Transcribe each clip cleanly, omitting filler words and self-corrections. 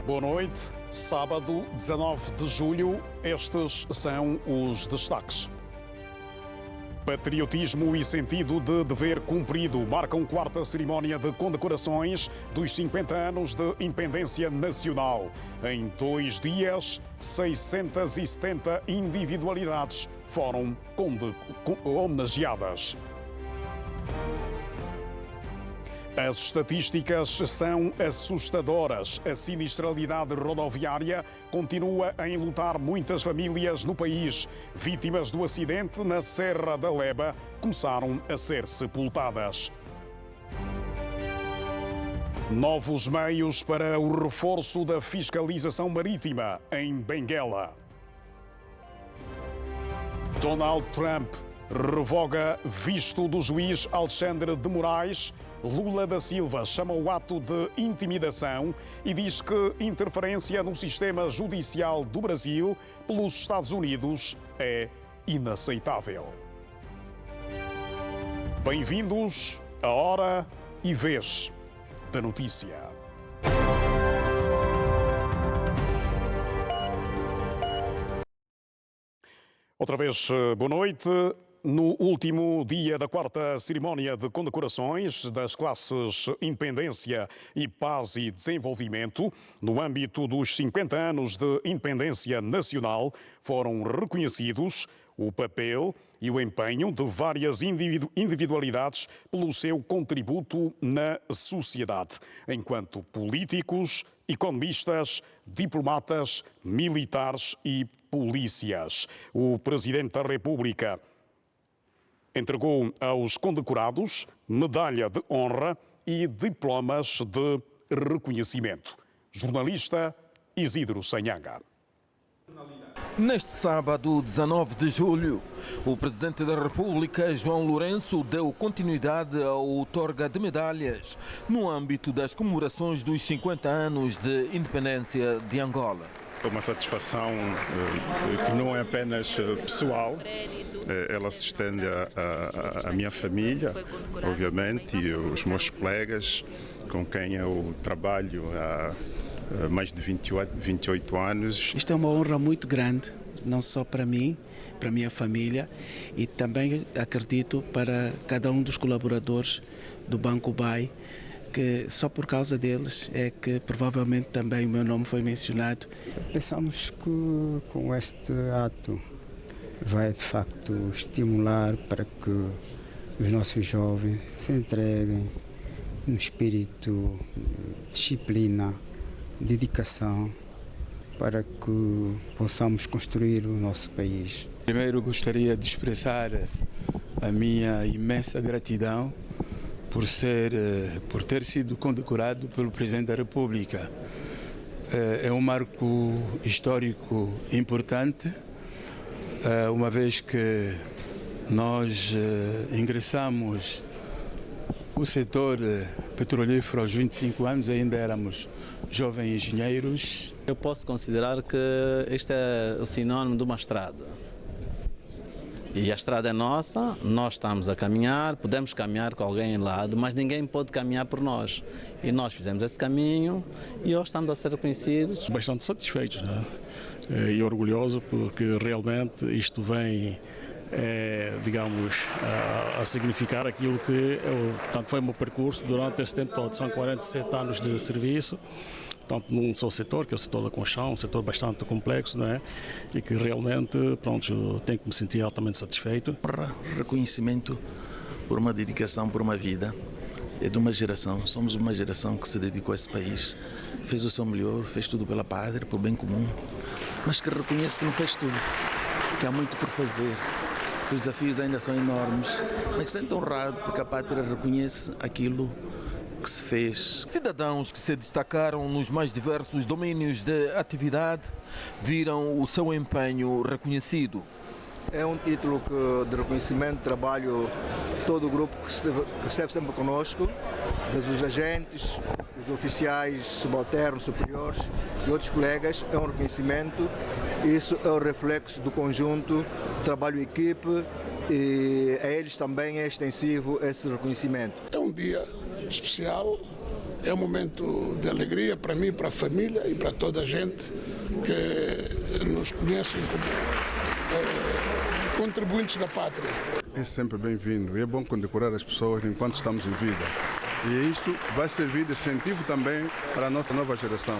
Boa noite. Sábado, 19 de julho, estes são os destaques. Patriotismo e sentido de dever cumprido marcam quarta cerimónia de condecorações dos 50 anos de independência nacional. Em 2 dias, 670 individualidades foram homenageadas. As estatísticas são assustadoras. A sinistralidade rodoviária continua a enlutar muitas famílias no país. Vítimas do acidente na Serra da Leba começaram a ser sepultadas. Novos meios para o reforço da fiscalização marítima em Benguela. Donald Trump revoga visto do juiz Alexandre de Moraes. Lula da Silva chama o ato de intimidação e diz que interferência no sistema judicial do Brasil pelos Estados Unidos é inaceitável. Bem-vindos à Hora e Vez da Notícia. Outra vez, boa noite. No último dia da quarta cerimónia de condecorações das classes Independência e Paz e Desenvolvimento, no âmbito dos 50 anos de independência nacional, foram reconhecidos o papel e o empenho de várias individualidades pelo seu contributo na sociedade, enquanto políticos, economistas, diplomatas, militares e polícias. O Presidente da República entregou aos condecorados medalha de honra e diplomas de reconhecimento. Jornalista Isidro Sanhanga. Neste sábado, 19 de julho, o Presidente da República, João Lourenço, deu continuidade ao outorga de medalhas no âmbito das comemorações dos 50 anos de independência de Angola. É uma satisfação que não é apenas pessoal, ela se estende à minha família, obviamente, e os meus colegas com quem eu trabalho há mais de 28 anos. Isto é uma honra muito grande, não só para mim, para a minha família, e também acredito para cada um dos colaboradores do Banco BAE, que só por causa deles é que provavelmente também o meu nome foi mencionado. Pensamos que com este ato vai de facto estimular para que os nossos jovens se entreguem no espírito de disciplina, dedicação, para que possamos construir o nosso país. Primeiro gostaria de expressar a minha imensa gratidão por ter sido condecorado pelo Presidente da República. É um marco histórico importante, uma vez que nós ingressamos o setor petrolífero aos 25 anos, ainda éramos jovens engenheiros. Eu posso considerar que este é o sinónimo de uma estrada. E a estrada é nossa, nós estamos a caminhar, podemos caminhar com alguém ao lado, mas ninguém pode caminhar por nós. E nós fizemos esse caminho e hoje estamos a ser reconhecidos. Bastante satisfeitos, né? E orgulhoso porque realmente isto vem, digamos, a significar aquilo que portanto, foi o meu percurso durante esse tempo todo. São 47 anos de serviço. Portanto, num só setor, que é o setor da construção, um setor bastante complexo, não é? E que realmente, pronto, tenho que me sentir altamente satisfeito. Reconhecimento por uma dedicação, por uma vida, é de uma geração. Somos uma geração que se dedicou a esse país, fez o seu melhor, fez tudo pela pátria, pelo bem comum, mas que reconhece que não fez tudo, que há muito por fazer, que os desafios ainda são enormes, mas que se sente honrado porque a pátria reconhece aquilo que se fez. Cidadãos que se destacaram nos mais diversos domínios de atividade viram o seu empenho reconhecido. É um título de reconhecimento de trabalho todo o grupo que esteve sempre conosco, desde os agentes, os oficiais subalternos, superiores e outros colegas. É um reconhecimento, isso é o reflexo do conjunto do trabalho em equipe e a eles também é extensivo esse reconhecimento. É um dia especial É um momento de alegria para mim, para a família e para toda a gente que nos conhecem como contribuintes da pátria. É sempre bem-vindo e é bom condecorar as pessoas enquanto estamos em vida. E isto vai servir de incentivo também para a nossa nova geração.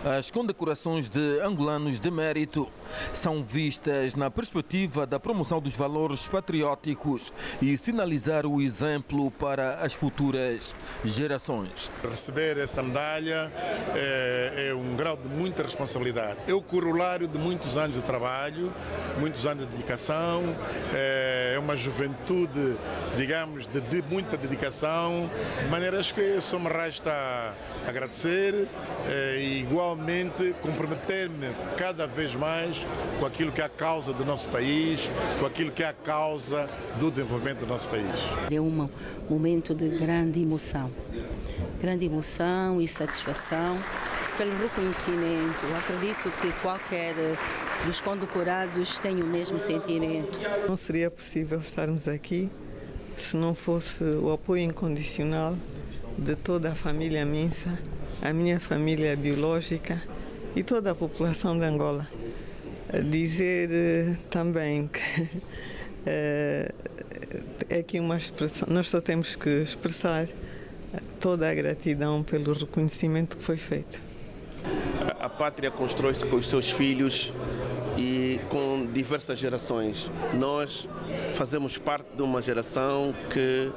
As condecorações de angolanos de mérito são vistas na perspectiva da promoção dos valores patrióticos e sinalizar o exemplo para as futuras gerações. Receber essa medalha é um grau de muita responsabilidade. É o corolário de muitos anos de trabalho, muitos anos de dedicação, é uma juventude, digamos, de muita dedicação, de maneiras que só me resta agradecer e igualmente comprometer-me cada vez mais com aquilo que é a causa do nosso país, com aquilo que é a causa do desenvolvimento do nosso país. É um momento de grande emoção e satisfação pelo reconhecimento. Eu acredito que qualquer dos condecorados tem o mesmo sentimento. Não seria possível estarmos aqui se não fosse o apoio incondicional de toda a família Minsa, a minha família biológica e toda a população de Angola. Dizer também que é que uma expressão, nós só temos que expressar toda a gratidão pelo reconhecimento que foi feito. A pátria constrói-se com os seus filhos e com diversas gerações. Nós fazemos parte de uma geração que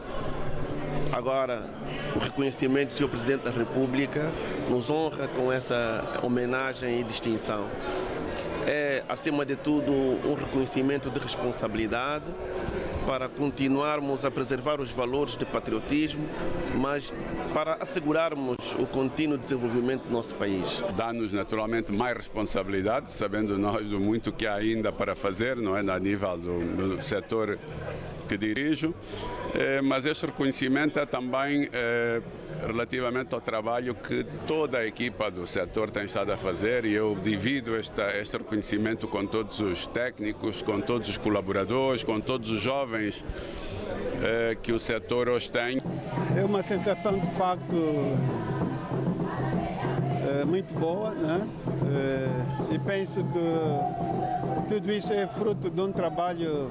agora o reconhecimento do Sr. Presidente da República nos honra com essa homenagem e distinção. É, acima de tudo, um reconhecimento de responsabilidade para continuarmos a preservar os valores de patriotismo, mas para assegurarmos o contínuo desenvolvimento do nosso país. Dá-nos naturalmente mais responsabilidade, sabendo nós do muito que há ainda para fazer, não é, a nível do setor que dirijo, mas este reconhecimento é também relativamente ao trabalho que toda a equipa do setor tem estado a fazer, e eu divido este reconhecimento com todos os técnicos, com todos os colaboradores, com todos os jovens que o setor hoje tem. É uma sensação de facto muito boa, né? E penso que tudo isso é fruto de um trabalho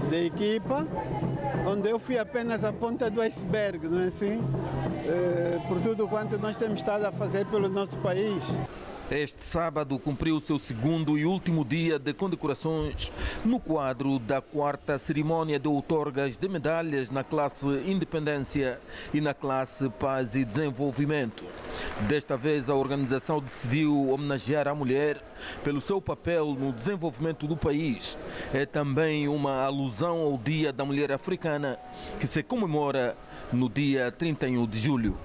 da equipa, onde eu fui apenas a ponta do iceberg, não é assim? Por tudo quanto nós temos estado a fazer pelo nosso país. Este sábado cumpriu o seu segundo e último dia de condecorações no quadro da 4ª cerimónia de outorgas de medalhas na classe Independência e na classe Paz e Desenvolvimento. Desta vez, a organização decidiu homenagear a mulher pelo seu papel no desenvolvimento do país. É também uma alusão ao Dia da Mulher Africana, que se comemora no dia 31 de julho.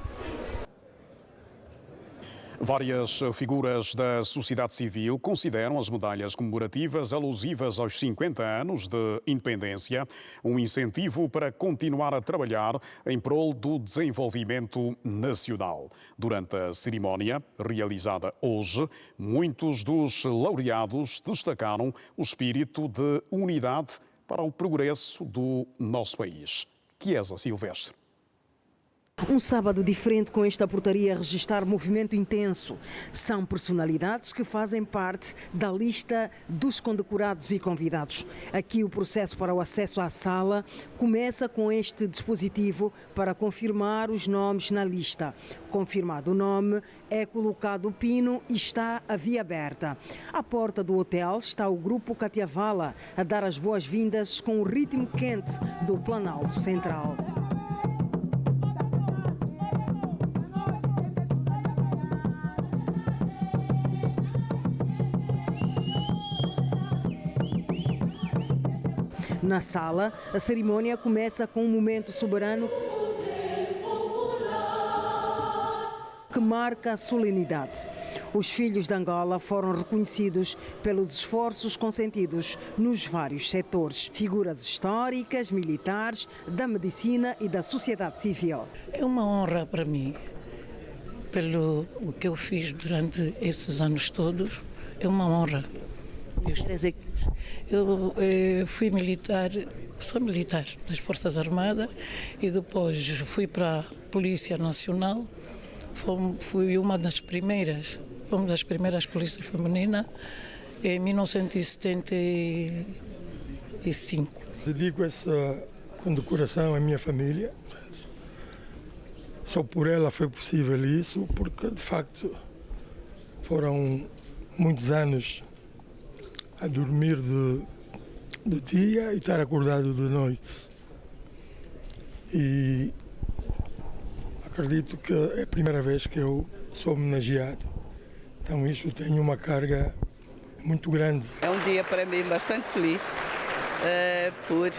Várias figuras da sociedade civil consideram as medalhas comemorativas alusivas aos 50 anos de independência um incentivo para continuar a trabalhar em prol do desenvolvimento nacional. Durante a cerimónia, realizada hoje, muitos dos laureados destacaram o espírito de unidade para o progresso do nosso país. Chiesa Silvestre. Um sábado diferente com esta portaria a registrar movimento intenso. São personalidades que fazem parte da lista dos condecorados e convidados. Aqui o processo para o acesso à sala começa com este dispositivo para confirmar os nomes na lista. Confirmado o nome, é colocado o pino e está a via aberta. À porta do hotel está o grupo Catiavala a dar as boas-vindas com o ritmo quente do Planalto Central. Na sala, a cerimônia começa com um momento soberano que marca a solenidade. Os filhos de Angola foram reconhecidos pelos esforços consentidos nos vários setores. Figuras históricas, militares, da medicina e da sociedade civil. É uma honra para mim, pelo o que eu fiz durante esses anos todos. É uma honra. Eu fui militar, sou militar das Forças Armadas e depois fui para a Polícia Nacional, fui uma das primeiras. Fomos as primeiras polícias femininas em 1975. Dedico essa condecoração à minha família. Só por ela foi possível isso, porque de facto foram muitos anos a dormir de dia e estar acordado de noite. E acredito que é a primeira vez que eu sou homenageado. Então isso tem uma carga muito grande. É um dia para mim bastante feliz por,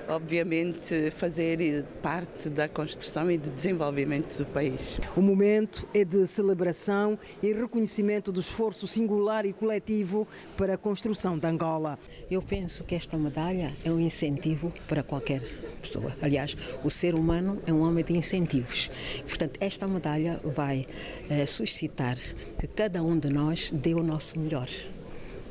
obviamente, fazer parte da construção e do desenvolvimento do país. O momento é de celebração e reconhecimento do esforço singular e coletivo para a construção de Angola. Eu penso que esta medalha é um incentivo para qualquer pessoa. Aliás, o ser humano é um homem de incentivos. Portanto, esta medalha vai suscitar que cada um de nós dê o nosso melhor.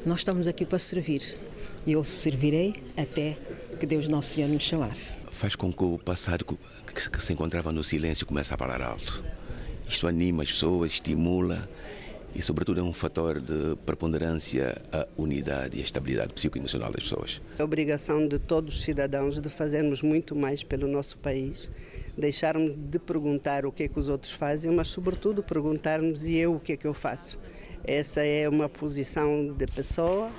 Nós estamos aqui para servir. E eu servirei até que Deus Nosso Senhor nos chamar. Faz com que o passado que se encontrava no silêncio comece a falar alto. Isto anima as pessoas, estimula e, sobretudo, é um fator de preponderância à unidade e à estabilidade psicoemocional das pessoas. É a obrigação de todos os cidadãos de fazermos muito mais pelo nosso país, deixarmos de perguntar o que é que os outros fazem, mas, sobretudo, perguntarmos e eu o que é que eu faço. Essa é uma posição de pessoa,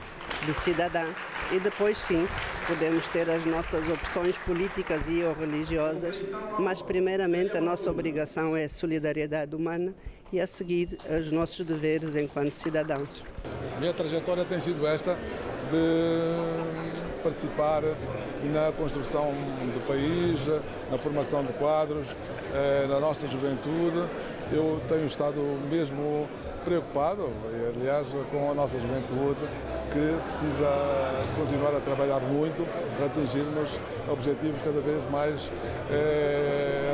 de cidadã. E depois, sim, podemos ter as nossas opções políticas e ou religiosas, mas, primeiramente, a nossa obrigação é a solidariedade humana e a seguir os nossos deveres enquanto cidadãos. Minha trajetória tem sido esta, de participar na construção do país, na formação de quadros, na nossa juventude. Eu tenho estado mesmo preocupado, aliás, com a nossa juventude, que precisa continuar a trabalhar muito para atingirmos objetivos cada vez mais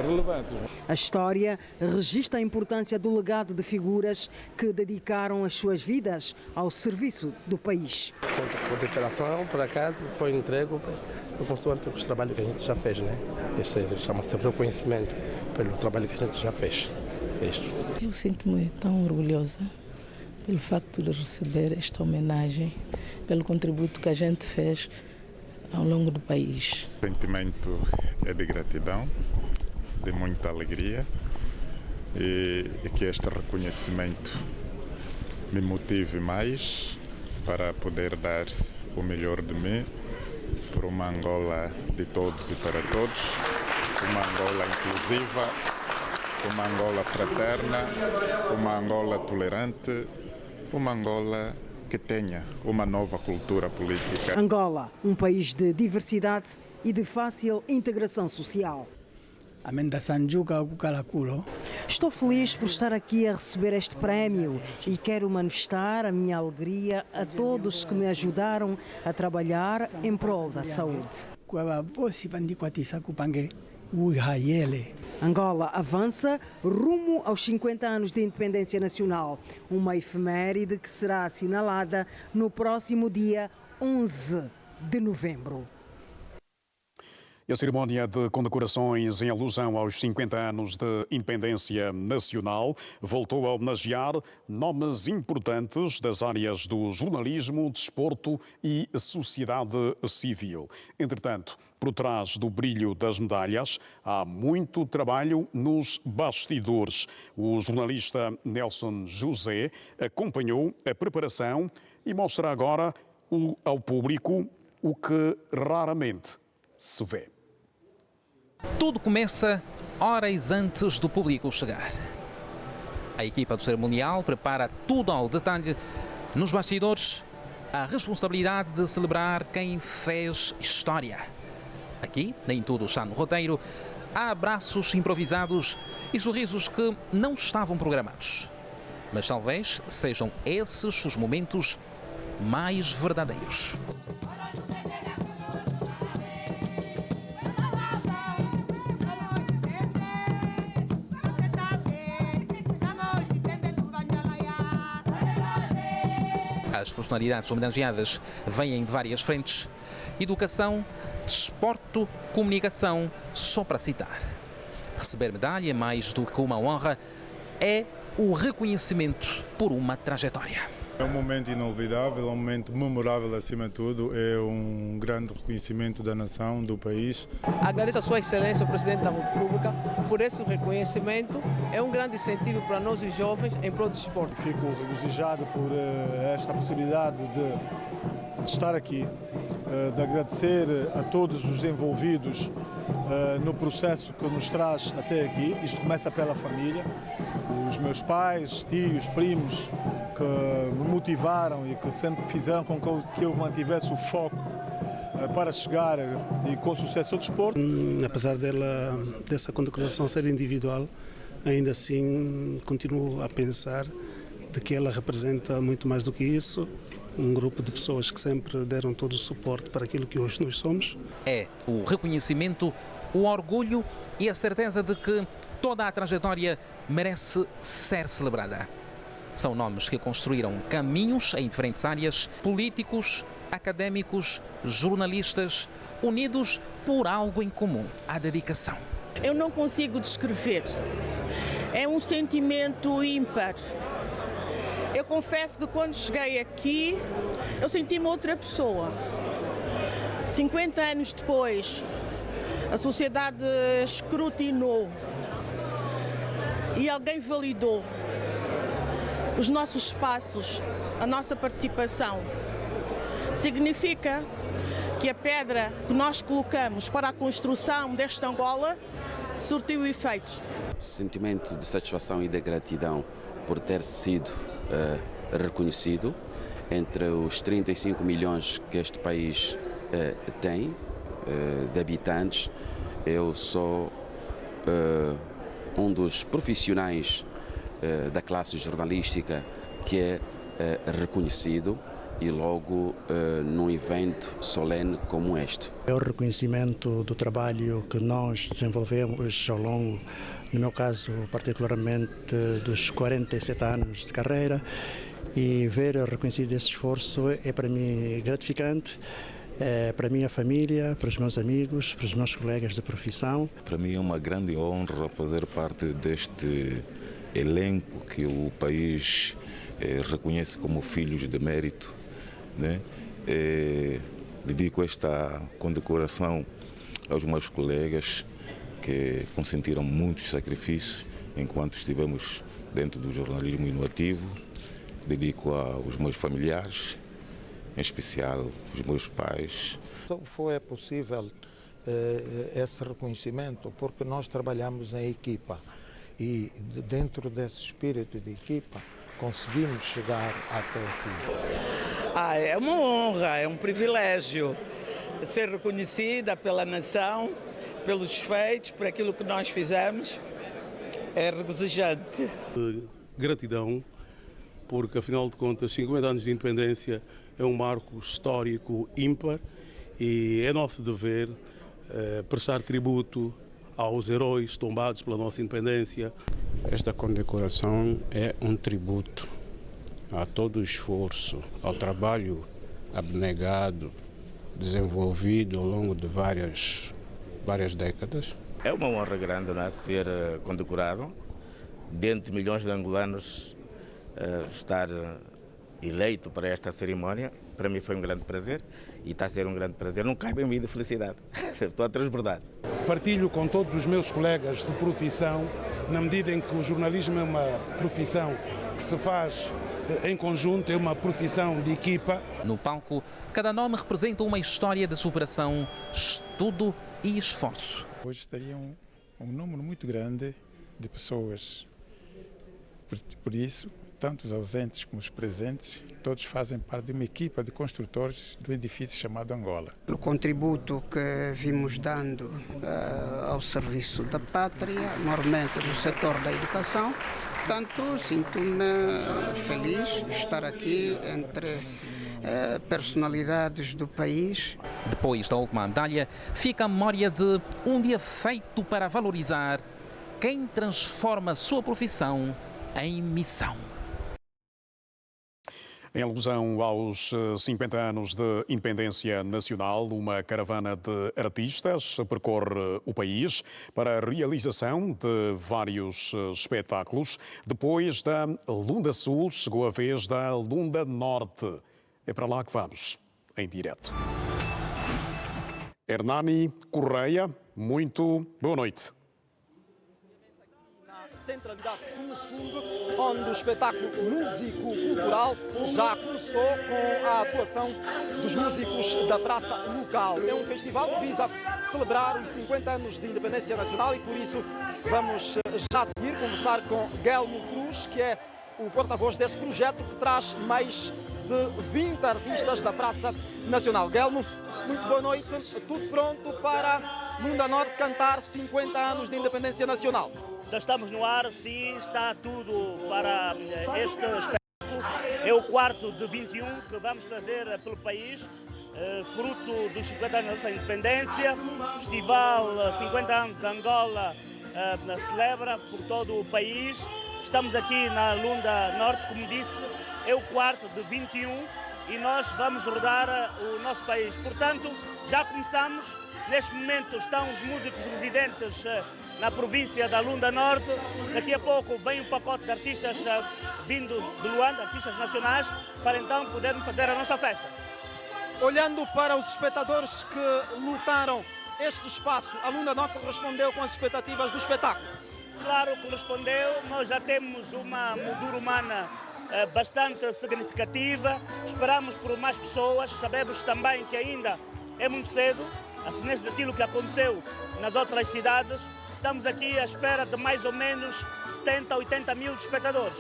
relevantes. A história registra a importância do legado de figuras que dedicaram as suas vidas ao serviço do país. A declaração, por acaso, foi entregue consoante os trabalhos que a gente já fez, né? Este chama-se reconhecimento pelo trabalho que a gente já fez. Eu sinto-me tão orgulhosa pelo facto de receber esta homenagem, pelo contributo que a gente fez ao longo do país. O sentimento é de gratidão, de muita alegria e que este reconhecimento me motive mais para poder dar o melhor de mim por uma Angola de todos e para todos, uma Angola inclusiva, uma Angola fraterna, uma Angola tolerante, uma Angola que tenha uma nova cultura política. Angola, um país de diversidade e de fácil integração social. Estou feliz por estar aqui a receber este prémio e quero manifestar a minha alegria a todos que me ajudaram a trabalhar em prol da saúde. Angola avança rumo aos 50 anos de independência nacional, uma efeméride que será assinalada no próximo dia 11 de novembro. A cerimónia de condecorações em alusão aos 50 anos de independência nacional voltou a homenagear nomes importantes das áreas do jornalismo, desporto e sociedade civil. Entretanto, por trás do brilho das medalhas, há muito trabalho nos bastidores. O jornalista Nelson José acompanhou a preparação e mostra agora ao público o que raramente se vê. Tudo começa horas antes do público chegar. A equipa do cerimonial prepara tudo ao detalhe. Nos bastidores, a responsabilidade de celebrar quem fez história. Aqui, nem tudo está no roteiro, há abraços improvisados e sorrisos que não estavam programados. Mas talvez sejam esses os momentos mais verdadeiros. As personalidades homenageadas vêm de várias frentes: educação, desporto, comunicação, só para citar. Receber medalha é mais do que uma honra, é o reconhecimento por uma trajetória. É um momento inolvidável, é um momento memorável acima de tudo, é um grande reconhecimento da nação, do país. Agradeço a Sua Excelência, o Presidente da República, por esse reconhecimento. É um grande incentivo para nós os jovens em prol do esporte. Fico regozijado por esta possibilidade de estar aqui, de agradecer a todos os envolvidos no processo que nos traz até aqui. Isto começa pela família, os meus pais, tios, primos, que me motivaram e que sempre fizeram com que eu mantivesse o foco para chegar e com sucesso ao desporto. Apesar dessa condecoração ser individual, ainda assim continuo a pensar de que ela representa muito mais do que isso, um grupo de pessoas que sempre deram todo o suporte para aquilo que hoje nós somos. É o reconhecimento, o orgulho e a certeza de que toda a trajetória merece ser celebrada. São nomes que construíram caminhos em diferentes áreas, políticos, académicos, jornalistas, unidos por algo em comum, a dedicação. Eu não consigo descrever. É um sentimento ímpar. Eu confesso que quando cheguei aqui, eu senti-me outra pessoa. 50 anos depois, a sociedade escrutinou e alguém validou os nossos espaços, a nossa participação. Significa que a pedra que nós colocamos para a construção desta Angola surtiu efeito. Sentimento de satisfação e de gratidão por ter sido reconhecido entre os 35 milhões que este país tem de habitantes. Eu sou um dos profissionais da classe jornalística que é reconhecido e logo num evento solene como este. É o reconhecimento do trabalho que nós desenvolvemos ao longo, no meu caso particularmente, dos 47 anos de carreira, e ver reconhecido esse esforço é para mim gratificante. Para a minha família, para os meus amigos, para os meus colegas de profissão. Para mim é uma grande honra fazer parte deste elenco que o país reconhece como filhos de mérito, né? Dedico esta condecoração aos meus colegas que consentiram muitos sacrifícios enquanto estivemos dentro do jornalismo inoativo. Dedico aos meus familiares, em especial os meus pais. Só foi possível esse reconhecimento porque nós trabalhamos em equipa e dentro desse espírito de equipa conseguimos chegar até aqui. É uma honra, é um privilégio ser reconhecida pela nação, pelos feitos, por aquilo que nós fizemos. É regozijante. Gratidão, porque afinal de contas 50 anos de independência é um marco histórico ímpar e é nosso dever prestar tributo aos heróis tombados pela nossa independência. Esta condecoração é um tributo a todo o esforço, ao trabalho abnegado, desenvolvido ao longo de várias décadas. É uma honra grande, não é, ser condecorado, dentre milhões de angolanos, estar eleito para esta cerimónia. Para mim foi um grande prazer e está a ser um grande prazer. Não cabe em mim de felicidade, estou a transbordar. Partilho com todos os meus colegas de profissão, na medida em que o jornalismo é uma profissão que se faz em conjunto, é uma profissão de equipa. No palco, cada nome representa uma história de superação, estudo e esforço. Hoje estaria um número muito grande de pessoas. Por isso, tanto os ausentes como os presentes, todos fazem parte de uma equipa de construtores do edifício chamado Angola. O contributo que vimos dando ao serviço da pátria, normalmente no setor da educação, portanto, sinto-me feliz de estar aqui entre personalidades do país. Depois da última medalha, fica a memória de um dia feito para valorizar quem transforma a sua profissão em missão. Em alusão aos 50 anos de independência nacional, uma caravana de artistas percorre o país para a realização de vários espetáculos. Depois da Lunda Sul, chegou a vez da Lunda Norte. É para lá que vamos, em direto. Hernani Correia, muito boa noite. Centralidade Fundo, onde o espetáculo músico-cultural já começou com a atuação dos músicos da praça local. É um festival que visa celebrar os 50 anos de independência nacional e por isso vamos já seguir conversar com Guelmo Cruz, que é o porta-voz desse projeto que traz mais de 20 artistas da Praça Nacional. Guelmo, muito boa noite. Tudo pronto para Lunda Norte cantar 50 anos de independência nacional? Já estamos no ar, sim, está tudo para este espetáculo. É o quarto de 21 que vamos trazer pelo país, fruto dos 50 anos da nossa independência. O Festival 50 anos Angola celebra por todo o país. Estamos aqui na Lunda Norte, como disse, é o quarto de 21 e nós vamos rodar o nosso país. Portanto, já começamos. Neste momento estão os músicos residentes na província da Lunda Norte. Daqui a pouco vem um pacote de artistas vindo de Luanda, artistas nacionais, para então podermos fazer a nossa festa. Olhando para os espectadores que lutaram este espaço, a Lunda Norte respondeu com as expectativas do espetáculo? Claro que respondeu. Nós já temos uma moldura humana bastante significativa. Esperamos por mais pessoas. Sabemos também que ainda é muito cedo, a semelhança daquilo que aconteceu nas outras cidades. Estamos aqui à espera de mais ou menos 70, 80 mil espectadores.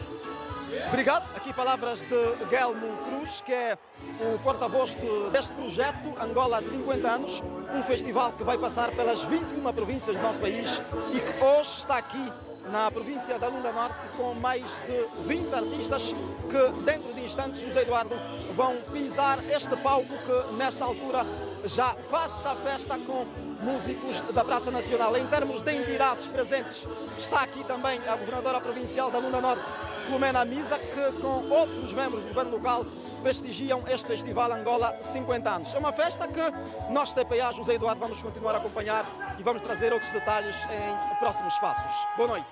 Obrigado. Aqui palavras de Guelmo Cruz, que é o porta-voz deste projeto Angola 50 anos, um festival que vai passar pelas 21 províncias do nosso país e que hoje está aqui na província da Lunda Norte com mais de 20 artistas que dentro de instantes, José Eduardo, vão pisar este palco que nesta altura já faz a festa com músicos da Praça Nacional. Em termos de entidades presentes, está aqui também a governadora provincial da Lunda Norte, Filomena Misa, que com outros membros do governo local prestigiam este festival Angola 50 anos. É uma festa que nós, TPA, José Eduardo, vamos continuar a acompanhar e vamos trazer outros detalhes em próximos passos. Boa noite.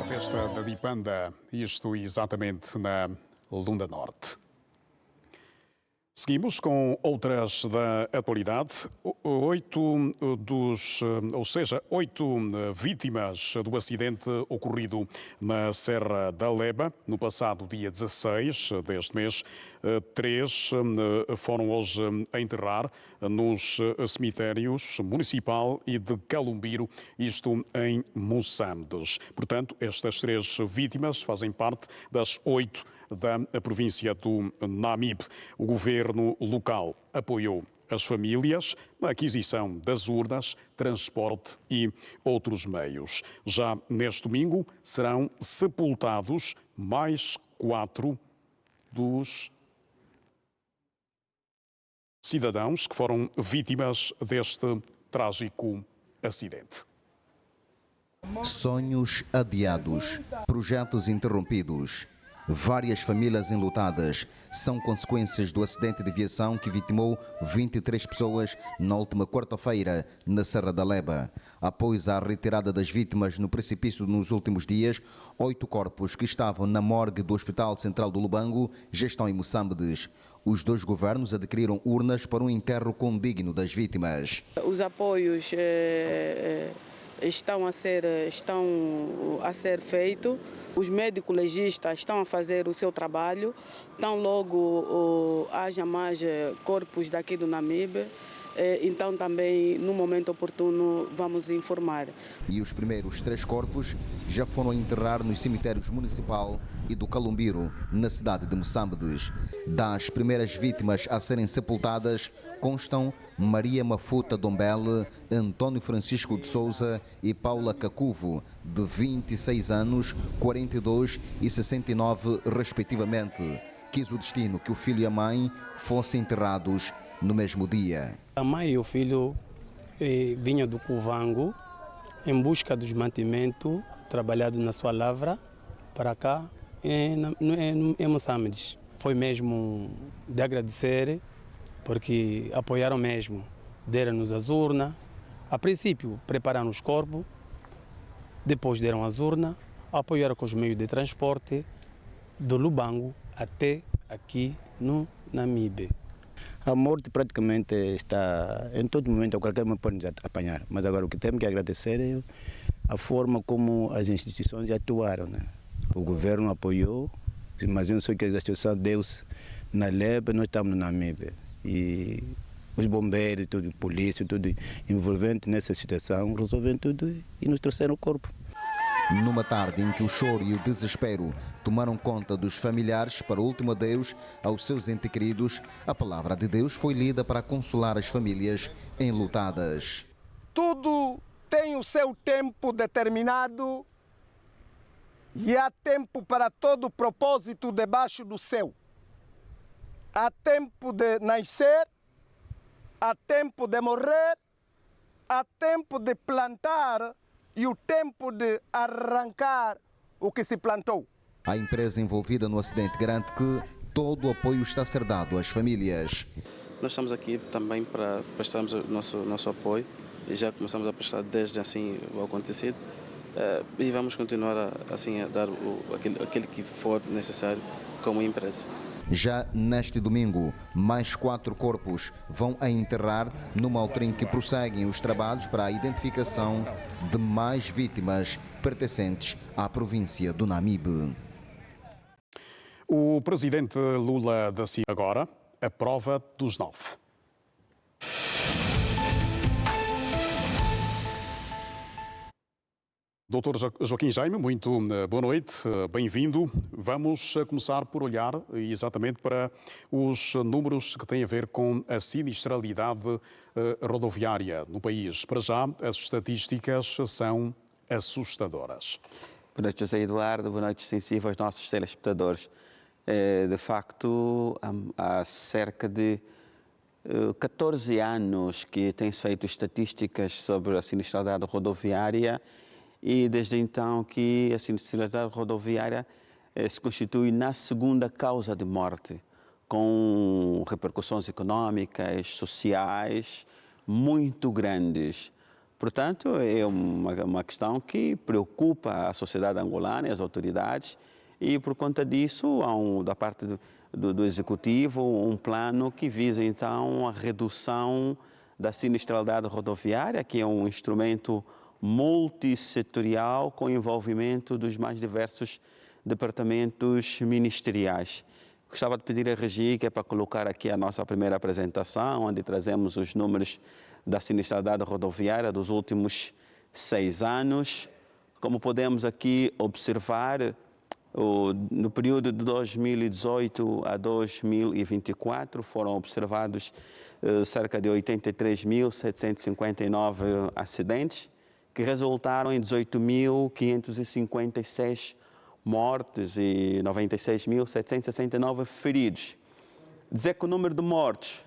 A festa da Dipanda, isto exatamente na Lunda Norte. Seguimos com outras da atualidade. 8 vítimas do acidente ocorrido na Serra da Leba no passado dia 16 deste mês. 3 foram hoje a enterrar nos cemitérios municipal e de Calumbiro, isto em Moçambique. Portanto, estas 3 vítimas fazem parte das 8 da província do Namibe. O governo local apoiou as famílias na aquisição das urnas, transporte e outros meios. Já neste domingo serão sepultados mais 4 dos cidadãos que foram vítimas deste trágico acidente. Sonhos adiados, projetos interrompidos. Várias famílias enlutadas são consequências do acidente de viação que vitimou 23 pessoas na última quarta-feira na Serra da Leba. Após a retirada das vítimas no precipício nos últimos dias, 8 corpos que estavam na morgue do Hospital Central do Lubango já estão em Moçambique. Os 2 governos adquiriram urnas para um enterro condigno das vítimas. Os apoios estão a ser feitos. Os médicos legistas estão a fazer o seu trabalho. Tão logo haja mais corpos daqui do Namibe, então também no momento oportuno vamos informar. E os primeiros 3 corpos já foram enterrar nos cemitérios municipal e do Calumbiro, na cidade de Moçambique. Das primeiras vítimas a serem sepultadas constam Maria Mafuta Dombele, Antônio Francisco de Souza e Paula Cacuvo, de 26 anos, 42 e 69 respectivamente. Quis o destino que o filho e a mãe fossem enterrados no mesmo dia. A mãe e o filho vinham do Cuvango em busca dos mantimentos trabalhado na sua lavra para cá em Moçambique. foi mesmo de agradecer, porque apoiaram mesmo, deram-nos as urnas. A princípio, prepararam os corpos, depois deram as urnas, apoiaram com os meios de transporte do Lubango até aqui no Namibe. A morte praticamente está em todo momento, a qualquer momento pode nos apanhar, mas agora o que temos que agradecer é a forma como as instituições atuaram, né? O governo apoiou, imagino só que a instituição deu-se na LEB, nós estamos no Namibe. E os bombeiros, tudo, polícia, tudo envolvente nessa situação, resolveram tudo e nos trouxeram o corpo. Numa tarde em que o choro e o desespero tomaram conta dos familiares para o último adeus aos seus entes queridos, a palavra de Deus foi lida para consolar as famílias enlutadas. Tudo tem o seu tempo determinado e há tempo para todo propósito debaixo do céu. Há tempo de nascer, há tempo de morrer, há tempo de plantar e o tempo de arrancar o que se plantou. A empresa envolvida no acidente garante que todo o apoio está a ser dado às famílias. Nós estamos aqui também para prestarmos o nosso apoio e já começamos a prestar desde assim o acontecido e vamos continuar assim a dar aquilo que for necessário como empresa. Já neste domingo, mais 4 corpos vão a enterrar numa altura em que prosseguem os trabalhos para a identificação de mais vítimas pertencentes à província do Namibe. O presidente Lula da Silva agora a prova dos 9. Doutor Joaquim Jaime, muito boa noite, bem-vindo. Vamos começar por olhar exatamente para os números que têm a ver com a sinistralidade rodoviária no país. Para já, as estatísticas são assustadoras. Boa noite, José Eduardo. Boa noite, extensiva aos nossos telespectadores. De facto, há cerca de 14 anos que tem-se feito estatísticas sobre a sinistralidade rodoviária e desde então que a sinistralidade rodoviária se constitui na segunda causa de morte, com repercussões económicas, sociais muito grandes. Portanto, é uma questão que preocupa a sociedade angolana e as autoridades e por conta disso, há da parte do Executivo um plano que visa então a redução da sinistralidade rodoviária, que é um instrumento multissetorial com envolvimento dos mais diversos departamentos ministeriais. Gostava de pedir a Regi, que é para colocar aqui a nossa primeira apresentação, onde trazemos os números da sinistralidade rodoviária dos últimos 6 anos. Como podemos aqui observar, no período de 2018 a 2024 foram observados cerca de 83.759 acidentes, que resultaram em 18.556 mortes e 96.769 feridos. Dizer que o número de mortes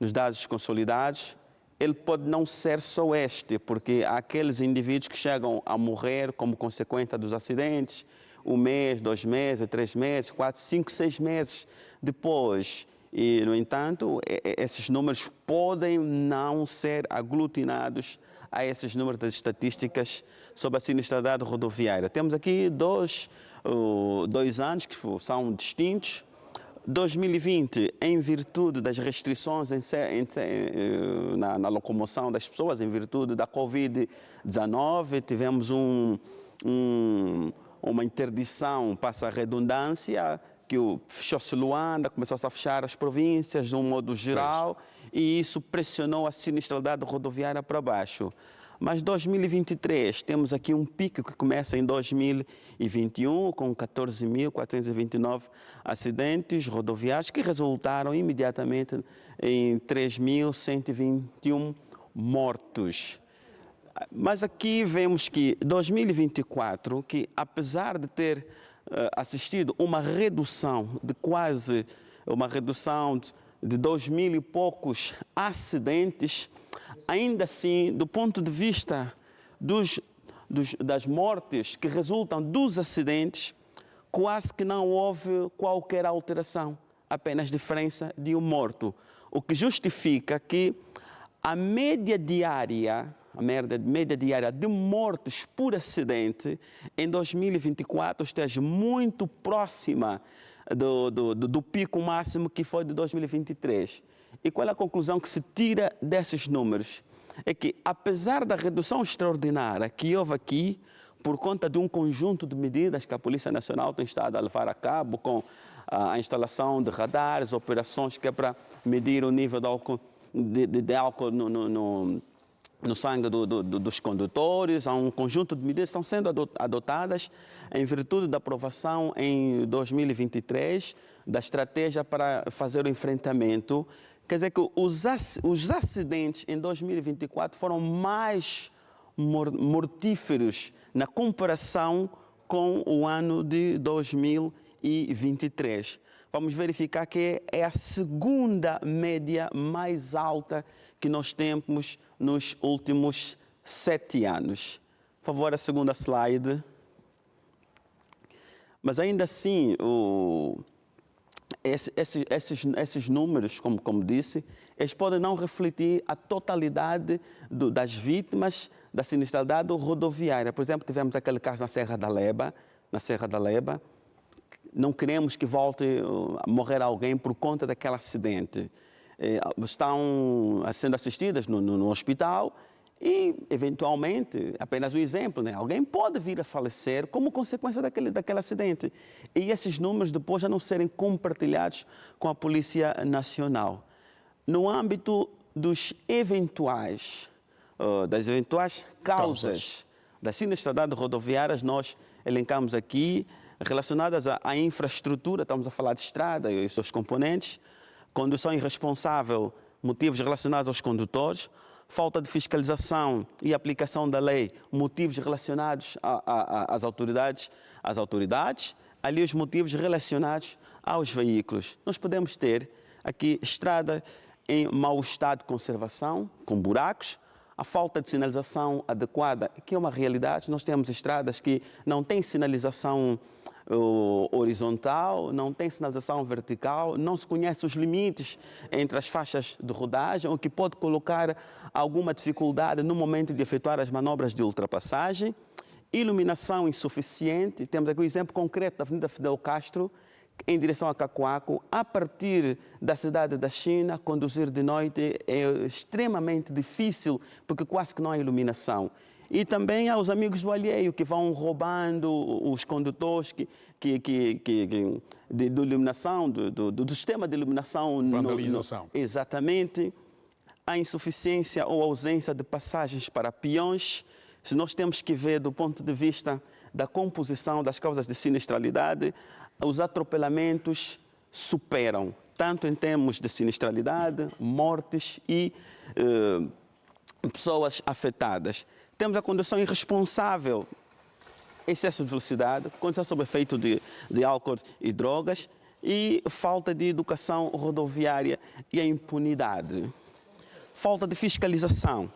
nos dados consolidados, ele pode não ser só este, porque há aqueles indivíduos que chegam a morrer como consequência dos acidentes, 1 mês, 2 meses, 3 meses, 4, 5, 6 meses depois. E, no entanto, esses números podem não ser aglutinados a esses números das estatísticas sobre a sinistralidade rodoviária. Temos aqui dois anos que são distintos. 2020, em virtude das restrições na locomoção das pessoas, em virtude da Covid-19, tivemos uma interdição, passa a redundância, que fechou-se Luanda, começou-se a fechar as províncias de um modo geral, e isso pressionou a sinistralidade rodoviária para baixo. Mas 2023, temos aqui um pico que começa em 2021, com 14.429 acidentes rodoviários, que resultaram imediatamente em 3.121 mortos. Mas aqui vemos que 2024, que apesar de ter assistido uma redução de 2.000 e poucos acidentes, ainda assim, do ponto de vista das mortes que resultam dos acidentes, quase que não houve qualquer alteração, apenas diferença de um morto, o que justifica que a média diária de mortes por acidente em 2024 esteja muito próxima do pico máximo que foi de 2023. E qual é a conclusão que se tira desses números? É que, apesar da redução extraordinária que houve aqui, por conta de um conjunto de medidas que a Polícia Nacional tem estado a levar a cabo, com a instalação de radares, operações que é para medir o nível de álcool no sangue dos condutores, há um conjunto de medidas que estão sendo adotadas em virtude da aprovação em 2023 da estratégia para fazer o enfrentamento. Quer dizer que os acidentes em 2024 foram mais mortíferos na comparação com o ano de 2023. Vamos verificar que é a segunda média mais alta que nós temos nos últimos 7 anos. Por favor, a segunda slide. Mas ainda assim, esses números, como disse, eles podem não refletir a totalidade das vítimas da sinistralidade rodoviária. Por exemplo, tivemos aquele caso na Serra da Leba. Não queremos que volte a morrer alguém por conta daquele acidente. Estão sendo assistidas no hospital e, eventualmente, apenas um exemplo, né? Alguém pode vir a falecer como consequência daquele acidente. E esses números depois já não serem compartilhados com a Polícia Nacional. No âmbito das eventuais causas das sinistralidades rodoviárias, nós elencamos aqui relacionadas à infraestrutura, estamos a falar de estrada e os seus componentes, condução irresponsável, motivos relacionados aos condutores, falta de fiscalização e aplicação da lei, motivos relacionados às autoridades, ali os motivos relacionados aos veículos. Nós podemos ter aqui estrada em mau estado de conservação, com buracos, a falta de sinalização adequada, que é uma realidade. Nós temos estradas que não têm sinalização horizontal, não tem sinalização vertical, não se conhece os limites entre as faixas de rodagem, o que pode colocar alguma dificuldade no momento de efetuar as manobras de ultrapassagem. Iluminação insuficiente, temos aqui um exemplo concreto da Avenida Fidel Castro, em direção a Cacoaco, a partir da cidade da China, conduzir de noite é extremamente difícil, porque quase que não há iluminação. E também há os amigos do alheio que vão roubando os condutores de iluminação, do sistema de iluminação. Vandalização. Exatamente. A insuficiência ou ausência de passagens para peões. Se nós temos que ver do ponto de vista da composição das causas de sinistralidade, os atropelamentos superam, tanto em termos de sinistralidade, mortes e pessoas afetadas. Temos a condução irresponsável, excesso de velocidade, condução sob efeito de álcool e drogas e falta de educação rodoviária e a impunidade. Falta de fiscalização.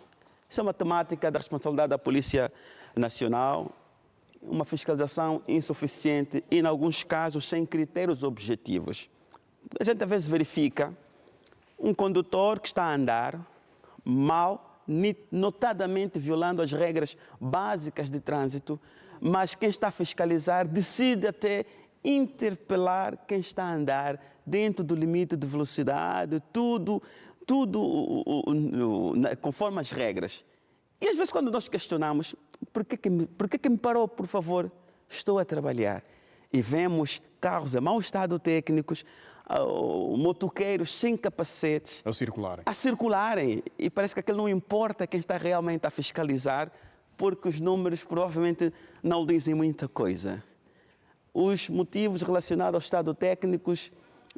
Isso é uma temática da responsabilidade da Polícia Nacional, uma fiscalização insuficiente e, em alguns casos, sem critérios objetivos. A gente às vezes verifica um condutor que está a andar mal, notadamente violando as regras básicas de trânsito, mas quem está a fiscalizar decide até interpelar quem está a andar dentro do limite de velocidade, tudo conforme as regras. E às vezes quando nós questionamos, por que me parou, por favor? Estou a trabalhar. E vemos carros em mau estado técnicos, motoqueiros sem capacetes. A circularem. E parece que aquilo não importa quem está realmente a fiscalizar, porque os números provavelmente não dizem muita coisa. Os motivos relacionados ao estado técnico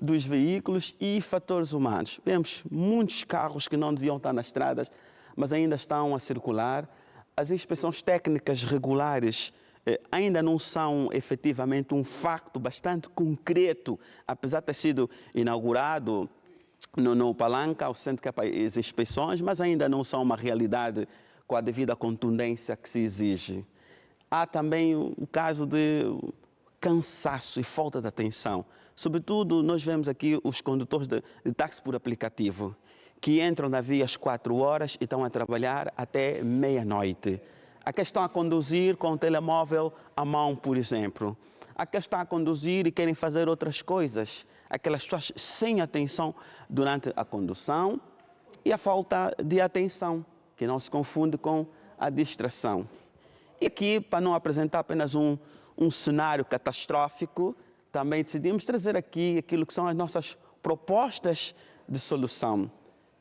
dos veículos e fatores humanos. Vemos muitos carros que não deviam estar nas estradas, mas ainda estão a circular. As inspeções técnicas regulares ainda não são efetivamente um facto bastante concreto, apesar de ter sido inaugurado no Palanca, o Centro de Capaz Inspeções, mas ainda não são uma realidade com a devida contundência que se exige. Há também o caso de cansaço e falta de atenção. Sobretudo, nós vemos aqui os condutores de táxi por aplicativo, que entram na via às 4 horas e estão a trabalhar até meia-noite. Aqueles estão a conduzir com o telemóvel à mão, por exemplo. Aqueles estão a conduzir e querem fazer outras coisas. Aquelas pessoas sem atenção durante a condução e a falta de atenção, que não se confunde com a distração. E aqui, para não apresentar apenas um cenário catastrófico, também decidimos trazer aqui aquilo que são as nossas propostas de solução.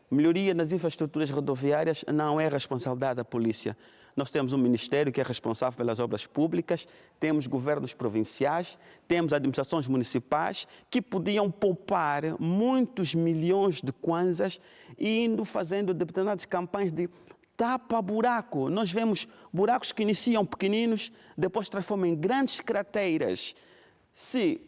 Melhoria nas infraestruturas rodoviárias não é responsabilidade da polícia. Nós temos um ministério que é responsável pelas obras públicas, temos governos provinciais, temos administrações municipais que podiam poupar muitos milhões de kwanzas indo fazendo determinadas campanhas de tapa-buraco. Nós vemos buracos que iniciam pequeninos, depois transformam em grandes crateras. Se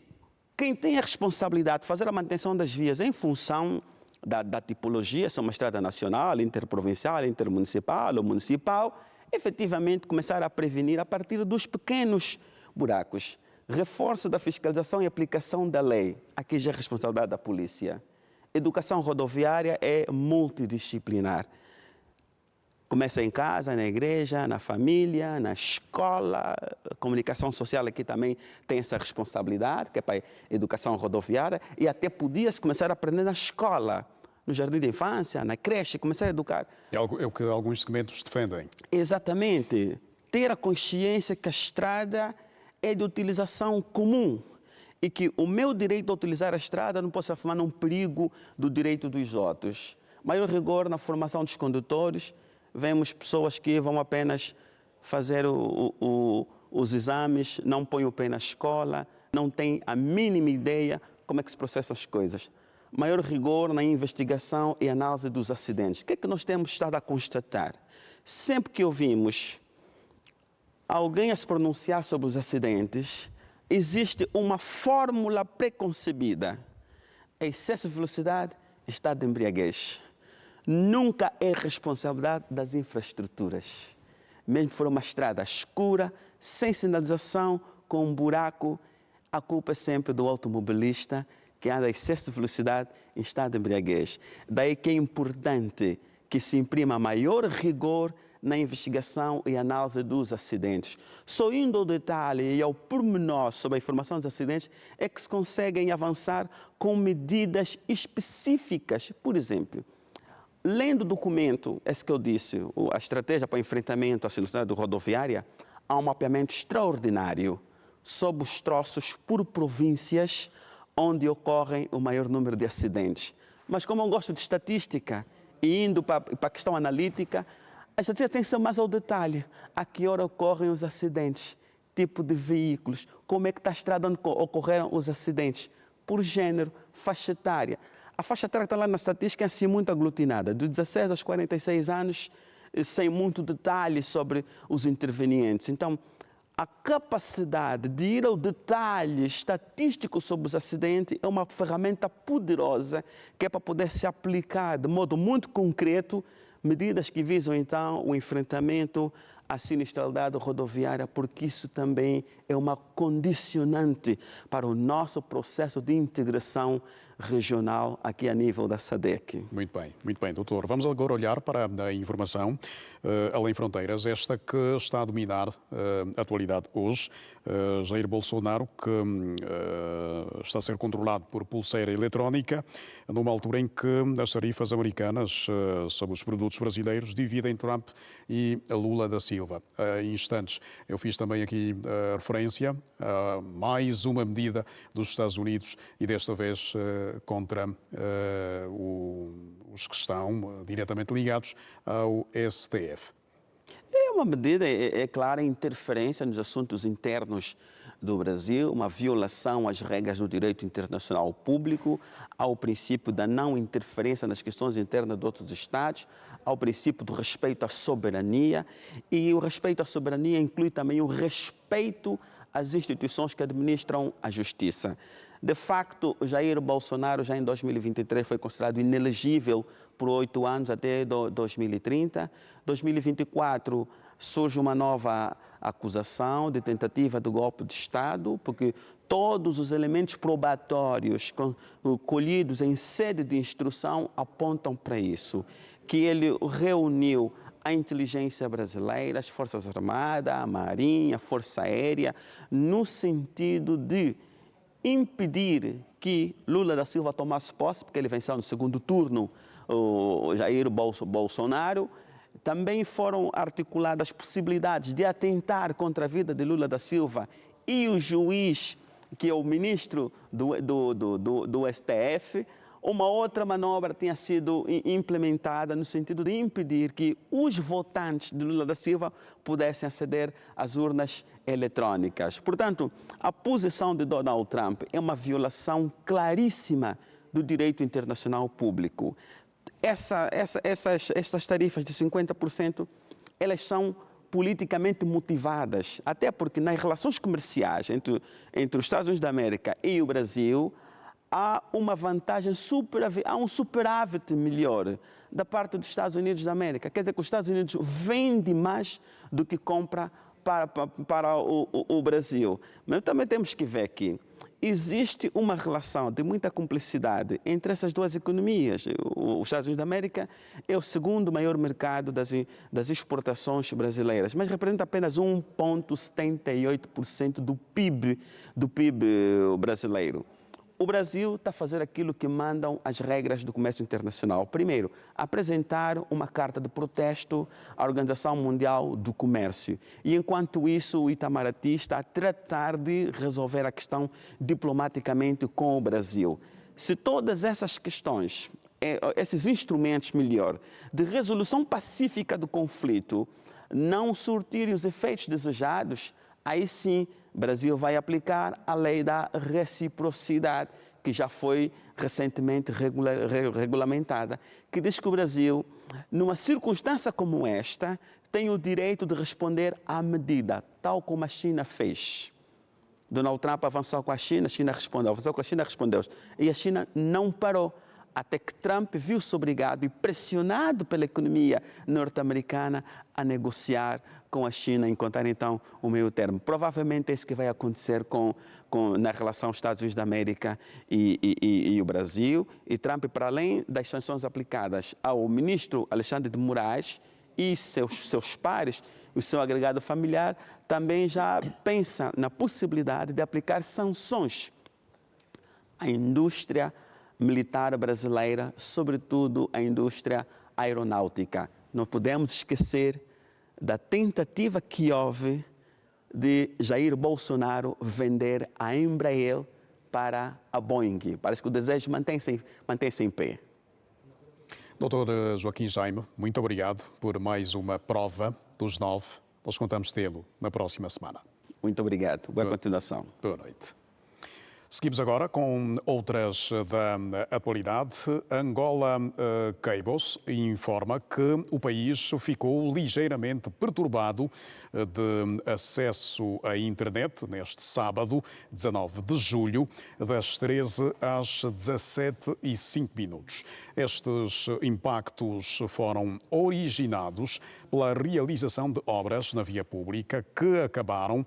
quem tem a responsabilidade de fazer a manutenção das vias em função da tipologia, se é uma estrada nacional, interprovincial, intermunicipal ou municipal, efetivamente começar a prevenir a partir dos pequenos buracos. Reforço da fiscalização e aplicação da lei. Aqui já é responsabilidade da polícia. Educação rodoviária é multidisciplinar. Começa em casa, na igreja, na família, na escola. A comunicação social aqui também tem essa responsabilidade, que é para a educação rodoviária, e até podia-se começar a aprender na escola, no jardim de infância, na creche, começar a educar. É o que alguns segmentos defendem. Exatamente. Ter a consciência que a estrada é de utilização comum e que o meu direito a utilizar a estrada não pode se transformar num perigo do direito dos outros. Maior rigor na formação dos condutores. Vemos pessoas que vão apenas fazer os exames, não põem o pé na escola, não têm a mínima ideia como é que se processam as coisas. Maior rigor na investigação e análise dos acidentes. O que é que nós temos estado a constatar? Sempre que ouvimos alguém a se pronunciar sobre os acidentes, existe uma fórmula preconcebida. Excesso de velocidade, estado de embriaguez. Nunca é responsabilidade das infraestruturas. Mesmo que for uma estrada escura, sem sinalização, com um buraco, a culpa é sempre do automobilista que anda a excesso de velocidade em estado de embriaguez. Daí que é importante que se imprima maior rigor na investigação e análise dos acidentes. Só indo ao detalhe e ao pormenor sobre a informação dos acidentes é que se conseguem avançar com medidas específicas. Por exemplo, lendo o documento, esse que eu disse, a estratégia para o enfrentamento à segurança rodoviária, há um mapeamento extraordinário sobre os troços por províncias onde ocorrem o maior número de acidentes. Mas como eu gosto de estatística e indo para a questão analítica, a estatística tem que ser mais ao detalhe. A que hora ocorrem os acidentes? Tipo de veículos? Como é que está a estrada onde ocorreram os acidentes? Por género, faixa etária. A faixa etária que está lá na estatística é assim muito aglutinada, dos 16 aos 46 anos, sem muito detalhe sobre os intervenientes. Então, a capacidade de ir ao detalhe estatístico sobre os acidentes é uma ferramenta poderosa que é para poder se aplicar de modo muito concreto medidas que visam, então, o enfrentamento à sinistralidade rodoviária, porque isso também é uma condicionante para o nosso processo de integração regional aqui a nível da SADC. Muito bem, doutor. Vamos agora olhar para a informação além fronteiras, esta que está a dominar a atualidade hoje. Jair Bolsonaro, que está a ser controlado por pulseira eletrónica, numa altura em que as tarifas americanas sobre os produtos brasileiros dividem Trump e Lula da Silva. Em instantes, eu fiz também aqui referência a mais uma medida dos Estados Unidos e desta vez contra os que estão diretamente ligados ao STF. É uma medida, é clara, interferência nos assuntos internos do Brasil, uma violação às regras do direito internacional público, ao princípio da não interferência nas questões internas de outros Estados, ao princípio do respeito à soberania, e o respeito à soberania inclui também o respeito às instituições que administram a justiça. De facto, Jair Bolsonaro já em 2023 foi considerado inelegível por 8 anos até 2030. 2024, surge uma nova acusação de tentativa de golpe de Estado, porque todos os elementos probatórios colhidos em sede de instrução apontam para isso, que ele reuniu a inteligência brasileira, as Forças Armadas, a Marinha, a Força Aérea, no sentido de impedir que Lula da Silva tomasse posse, porque ele venceu no segundo turno o Jair Bolsonaro. Também foram articuladas possibilidades de atentar contra a vida de Lula da Silva e o juiz, que é o ministro do STF. Uma outra manobra tinha sido implementada no sentido de impedir que os votantes de Lula da Silva pudessem aceder às urnas eletrônicas. Portanto, a posição de Donald Trump é uma violação claríssima do direito internacional público. Essas tarifas de 50%, elas são politicamente motivadas, até porque nas relações comerciais entre os Estados Unidos da América e o Brasil, há uma vantagem, há um superávit melhor da parte dos Estados Unidos da América. Quer dizer que os Estados Unidos vendem mais do que compra para o Brasil. Mas também temos que ver que existe uma relação de muita cumplicidade entre essas duas economias. Os Estados Unidos da América é o segundo maior mercado das exportações brasileiras, mas representa apenas 1,78% do PIB brasileiro. O Brasil está a fazer aquilo que mandam as regras do comércio internacional. Primeiro, apresentar uma carta de protesto à Organização Mundial do Comércio. E, enquanto isso, o Itamaraty está a tratar de resolver a questão diplomaticamente com o Brasil. Se todas essas questões, esses instrumentos, melhor, de resolução pacífica do conflito, não surtirem os efeitos desejados, aí sim, o Brasil vai aplicar a lei da reciprocidade, que já foi recentemente regulamentada, que diz que o Brasil, numa circunstância como esta, tem o direito de responder à medida, tal como a China fez. Donald Trump avançou com a China respondeu, avançou com a China, respondeu. E a China não parou, até que Trump viu-se obrigado e pressionado pela economia norte-americana a negociar com a China, encontrar então o meio termo. Provavelmente é isso que vai acontecer na relação Estados Unidos da América e o Brasil. E Trump, para além das sanções aplicadas ao ministro Alexandre de Moraes e seus pares, o seu agregado familiar, também já pensa na possibilidade de aplicar sanções à indústria militar brasileira, sobretudo a indústria aeronáutica. Não podemos esquecer da tentativa que houve de Jair Bolsonaro vender a Embraer para a Boeing. Parece que o desejo mantém-se em pé. Doutor Joaquim Jaime, muito obrigado por mais uma prova dos 9. Nós contamos tê-lo na próxima semana. Muito obrigado. Boa continuação. Boa noite. Seguimos agora com outras da atualidade. Angola Cables informa que o país ficou ligeiramente perturbado de acesso à internet neste sábado, 19 de julho, das 13 às 17h05. Estes impactos foram originados pela realização de obras na via pública que acabaram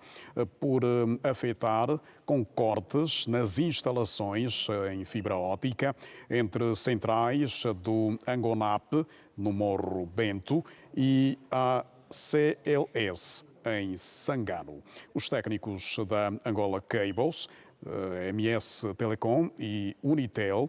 por afetar com cortes nas instalações em fibra óptica entre centrais do Angonap, no Morro Bento, e a CLS, em Sangano. Os técnicos da Angola Cables, MS Telecom e Unitel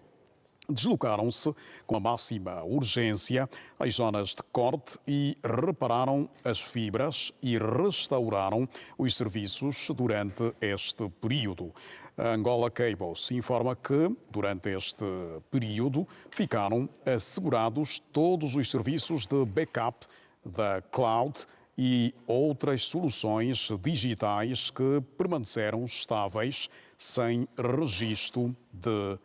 deslocaram-se com a máxima urgência às zonas de corte e repararam as fibras e restauraram os serviços durante este período. A Angola Cables informa que, durante este período, ficaram assegurados todos os serviços de backup da cloud e outras soluções digitais que permaneceram estáveis sem registro de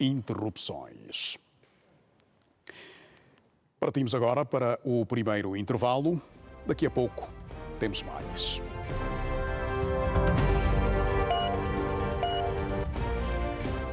interrupções. Partimos agora para o primeiro intervalo. Daqui a pouco temos mais.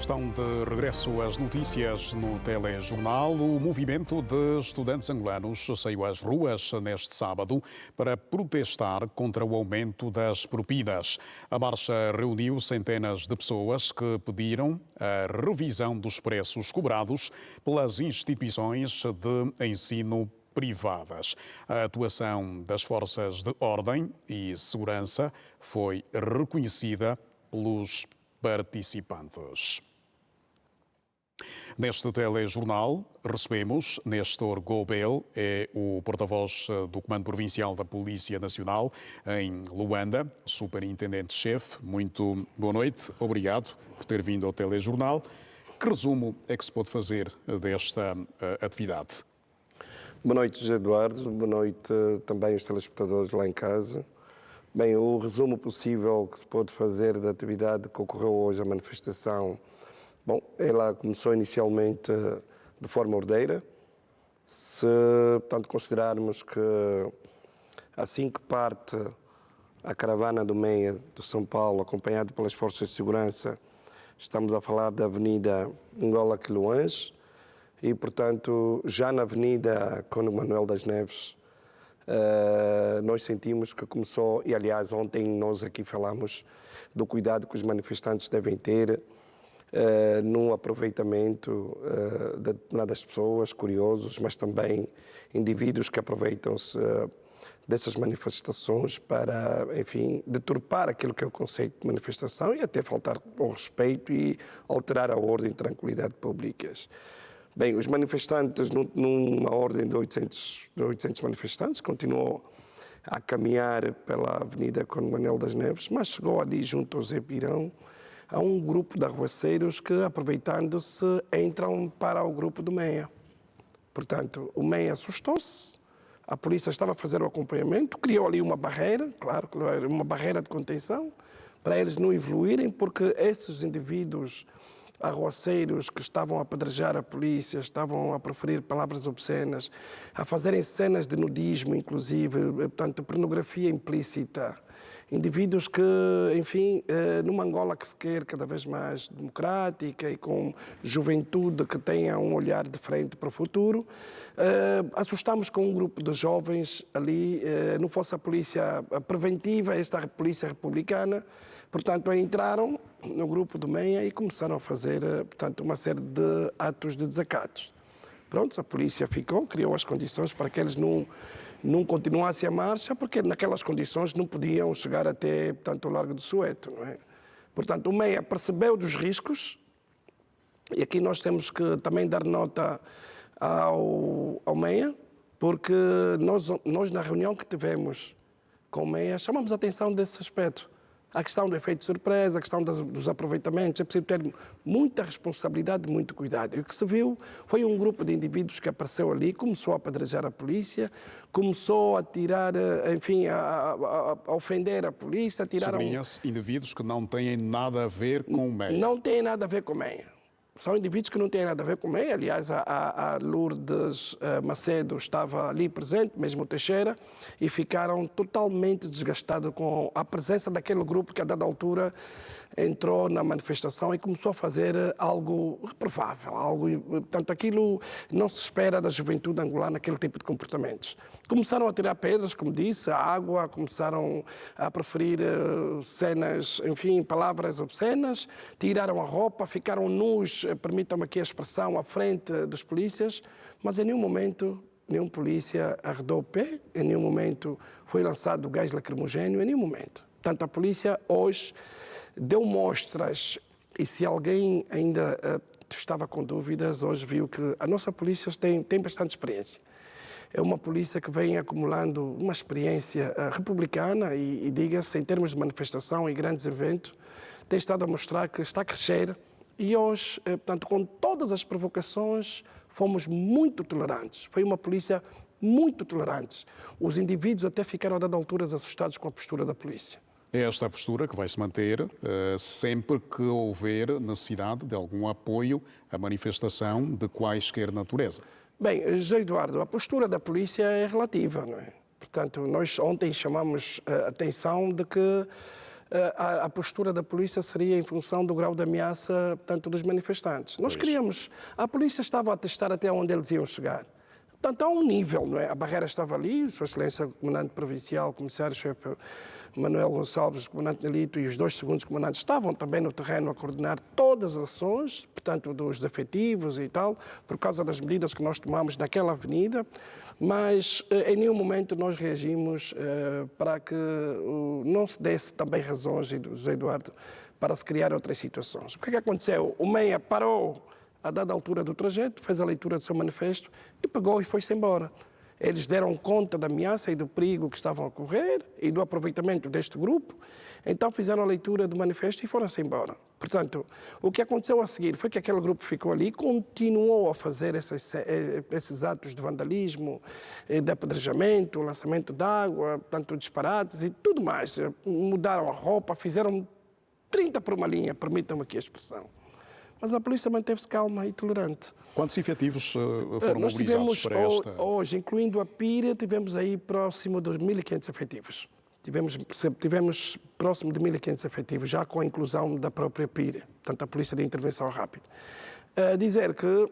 estão de regresso às notícias no telejornal. O movimento de estudantes angolanos saiu às ruas neste sábado para protestar contra o aumento das propinas. A marcha reuniu centenas de pessoas que pediram a revisão dos preços cobrados pelas instituições de ensino privadas. A atuação das forças de ordem e segurança foi reconhecida pelos participantes. Neste telejornal recebemos Néstor Gobel, é o porta-voz do Comando Provincial da Polícia Nacional em Luanda, superintendente-chefe. Muito boa noite, obrigado por ter vindo ao telejornal. Que resumo é que se pode fazer desta atividade? Boa noite, Eduardo. Boa noite também aos telespectadores lá em casa. Bem, o resumo possível que se pode fazer da atividade que ocorreu hoje, a manifestação, bom, ela começou inicialmente de forma ordeira. Se, portanto, considerarmos que assim que parte a caravana do MEIA do São Paulo, acompanhado pelas forças de segurança, estamos a falar da Avenida Angola Quiloães e, portanto, já na Avenida Cônego Manuel das Neves, nós sentimos que começou, e aliás ontem nós aqui falamos do cuidado que os manifestantes devem ter no aproveitamento de determinadas pessoas, curiosos, mas também indivíduos que aproveitam-se dessas manifestações para, enfim, deturpar aquilo que é o conceito de manifestação e até faltar ao respeito e alterar a ordem e tranquilidade públicas. Bem, os manifestantes, numa ordem de 800 manifestantes, continuou a caminhar pela Avenida Cônego Manuel das Neves, mas chegou ali junto ao Zé Pirão a um grupo de arruaceiros que, aproveitando-se, entram para o grupo do MEIA. Portanto, o MEIA assustou-se, a polícia estava a fazer o acompanhamento, criou ali uma barreira, claro, uma barreira de contenção, para eles não evoluírem, porque esses indivíduos arruaceiros que estavam a apedrejar a polícia, estavam a proferir palavras obscenas, a fazerem cenas de nudismo, inclusive, portanto, pornografia implícita. Indivíduos que, enfim, numa Angola que se quer cada vez mais democrática e com juventude que tenha um olhar de frente para o futuro, assustamos com um grupo de jovens ali, não fosse a polícia preventiva, esta polícia republicana, portanto, entraram no grupo do MEIA e começaram a fazer, portanto, uma série de atos de desacato. Pronto, a polícia ficou, criou as condições para que eles não continuassem a marcha, porque naquelas condições não podiam chegar até, portanto, o Largo do Soweto, não é? Portanto, o MEIA percebeu dos riscos, e aqui nós temos que também dar nota ao MEIA, porque nós na reunião que tivemos com o MEIA chamamos a atenção desse aspecto. A questão do efeito de surpresa, a questão dos aproveitamentos, é preciso ter muita responsabilidade e muito cuidado. E o que se viu foi um grupo de indivíduos que apareceu ali, começou a apedrejar a polícia, começou a tirar, enfim, a ofender a polícia. Sublinha-se indivíduos que não têm nada a ver com o MEIA. Não têm nada a ver com o MEIA. São indivíduos que não têm nada a ver com o MEIA. Aliás, a Lourdes Macedo estava ali presente, mesmo o Teixeira, e ficaram totalmente desgastados com a presença daquele grupo que, a dada altura, entrou na manifestação e começou a fazer algo reprovável. Portanto, aquilo não se espera da juventude angolana, aquele tipo de comportamentos. Começaram a tirar pedras, como disse, a água, começaram a proferir cenas, enfim, palavras obscenas, tiraram a roupa, ficaram nus, permitam-me aqui a expressão, à frente dos polícias, mas em nenhum momento nenhum polícia arredou o pé, em nenhum momento foi lançado gás lacrimogéneo, em nenhum momento. Portanto, a polícia hoje deu mostras, e se alguém ainda estava com dúvidas, hoje viu que a nossa polícia tem bastante experiência. É uma polícia que vem acumulando uma experiência republicana e diga-se, em termos de manifestação e grandes eventos, tem estado a mostrar que está a crescer e hoje, portanto, com todas as provocações, fomos muito tolerantes. Foi uma polícia muito tolerante. Os indivíduos até ficaram a dada altura assustados com a postura da polícia. É esta a postura que vai se manter sempre que houver necessidade de algum apoio à manifestação de quaisquer natureza. Bem, José Eduardo, a postura da polícia é relativa, não é? Portanto, nós ontem chamamos a atenção de que a postura da polícia seria em função do grau de ameaça, portanto, dos manifestantes. Nós queríamos... A polícia estava a testar até onde eles iam chegar. Portanto, há um nível, não é? A barreira estava ali, Sua Excelência, o Comandante Provincial, Comissário-Chefe Manuel Gonçalves, Comandante Nelito e os 2 segundos comandantes estavam também no terreno a coordenar todas as ações, portanto, dos efetivos e tal, por causa das medidas que nós tomamos naquela avenida, mas em nenhum momento nós reagimos para que não se desse também razões, José Eduardo, para se criar outras situações. O que é que aconteceu? O MEIA parou a dada altura do trajeto, fez a leitura do seu manifesto e pegou e foi-se embora. Eles deram conta da ameaça e do perigo que estavam a correr e do aproveitamento deste grupo, então fizeram a leitura do manifesto e foram-se embora. Portanto, o que aconteceu a seguir foi que aquele grupo ficou ali e continuou a fazer esses atos de vandalismo, de apedrejamento, lançamento de água, portanto, disparates e tudo mais. Mudaram a roupa, fizeram 30 por uma linha, permitam-me aqui a expressão. Mas a polícia manteve-se calma e tolerante. Quantos efetivos foram Nós mobilizados para esta? Hoje, incluindo a PIRE, tivemos aí próximo dos 1.500 efetivos. Tivemos próximo de 1.500 efetivos, já com a inclusão da própria PIRE, portanto, a Polícia de Intervenção Rápida. Dizer que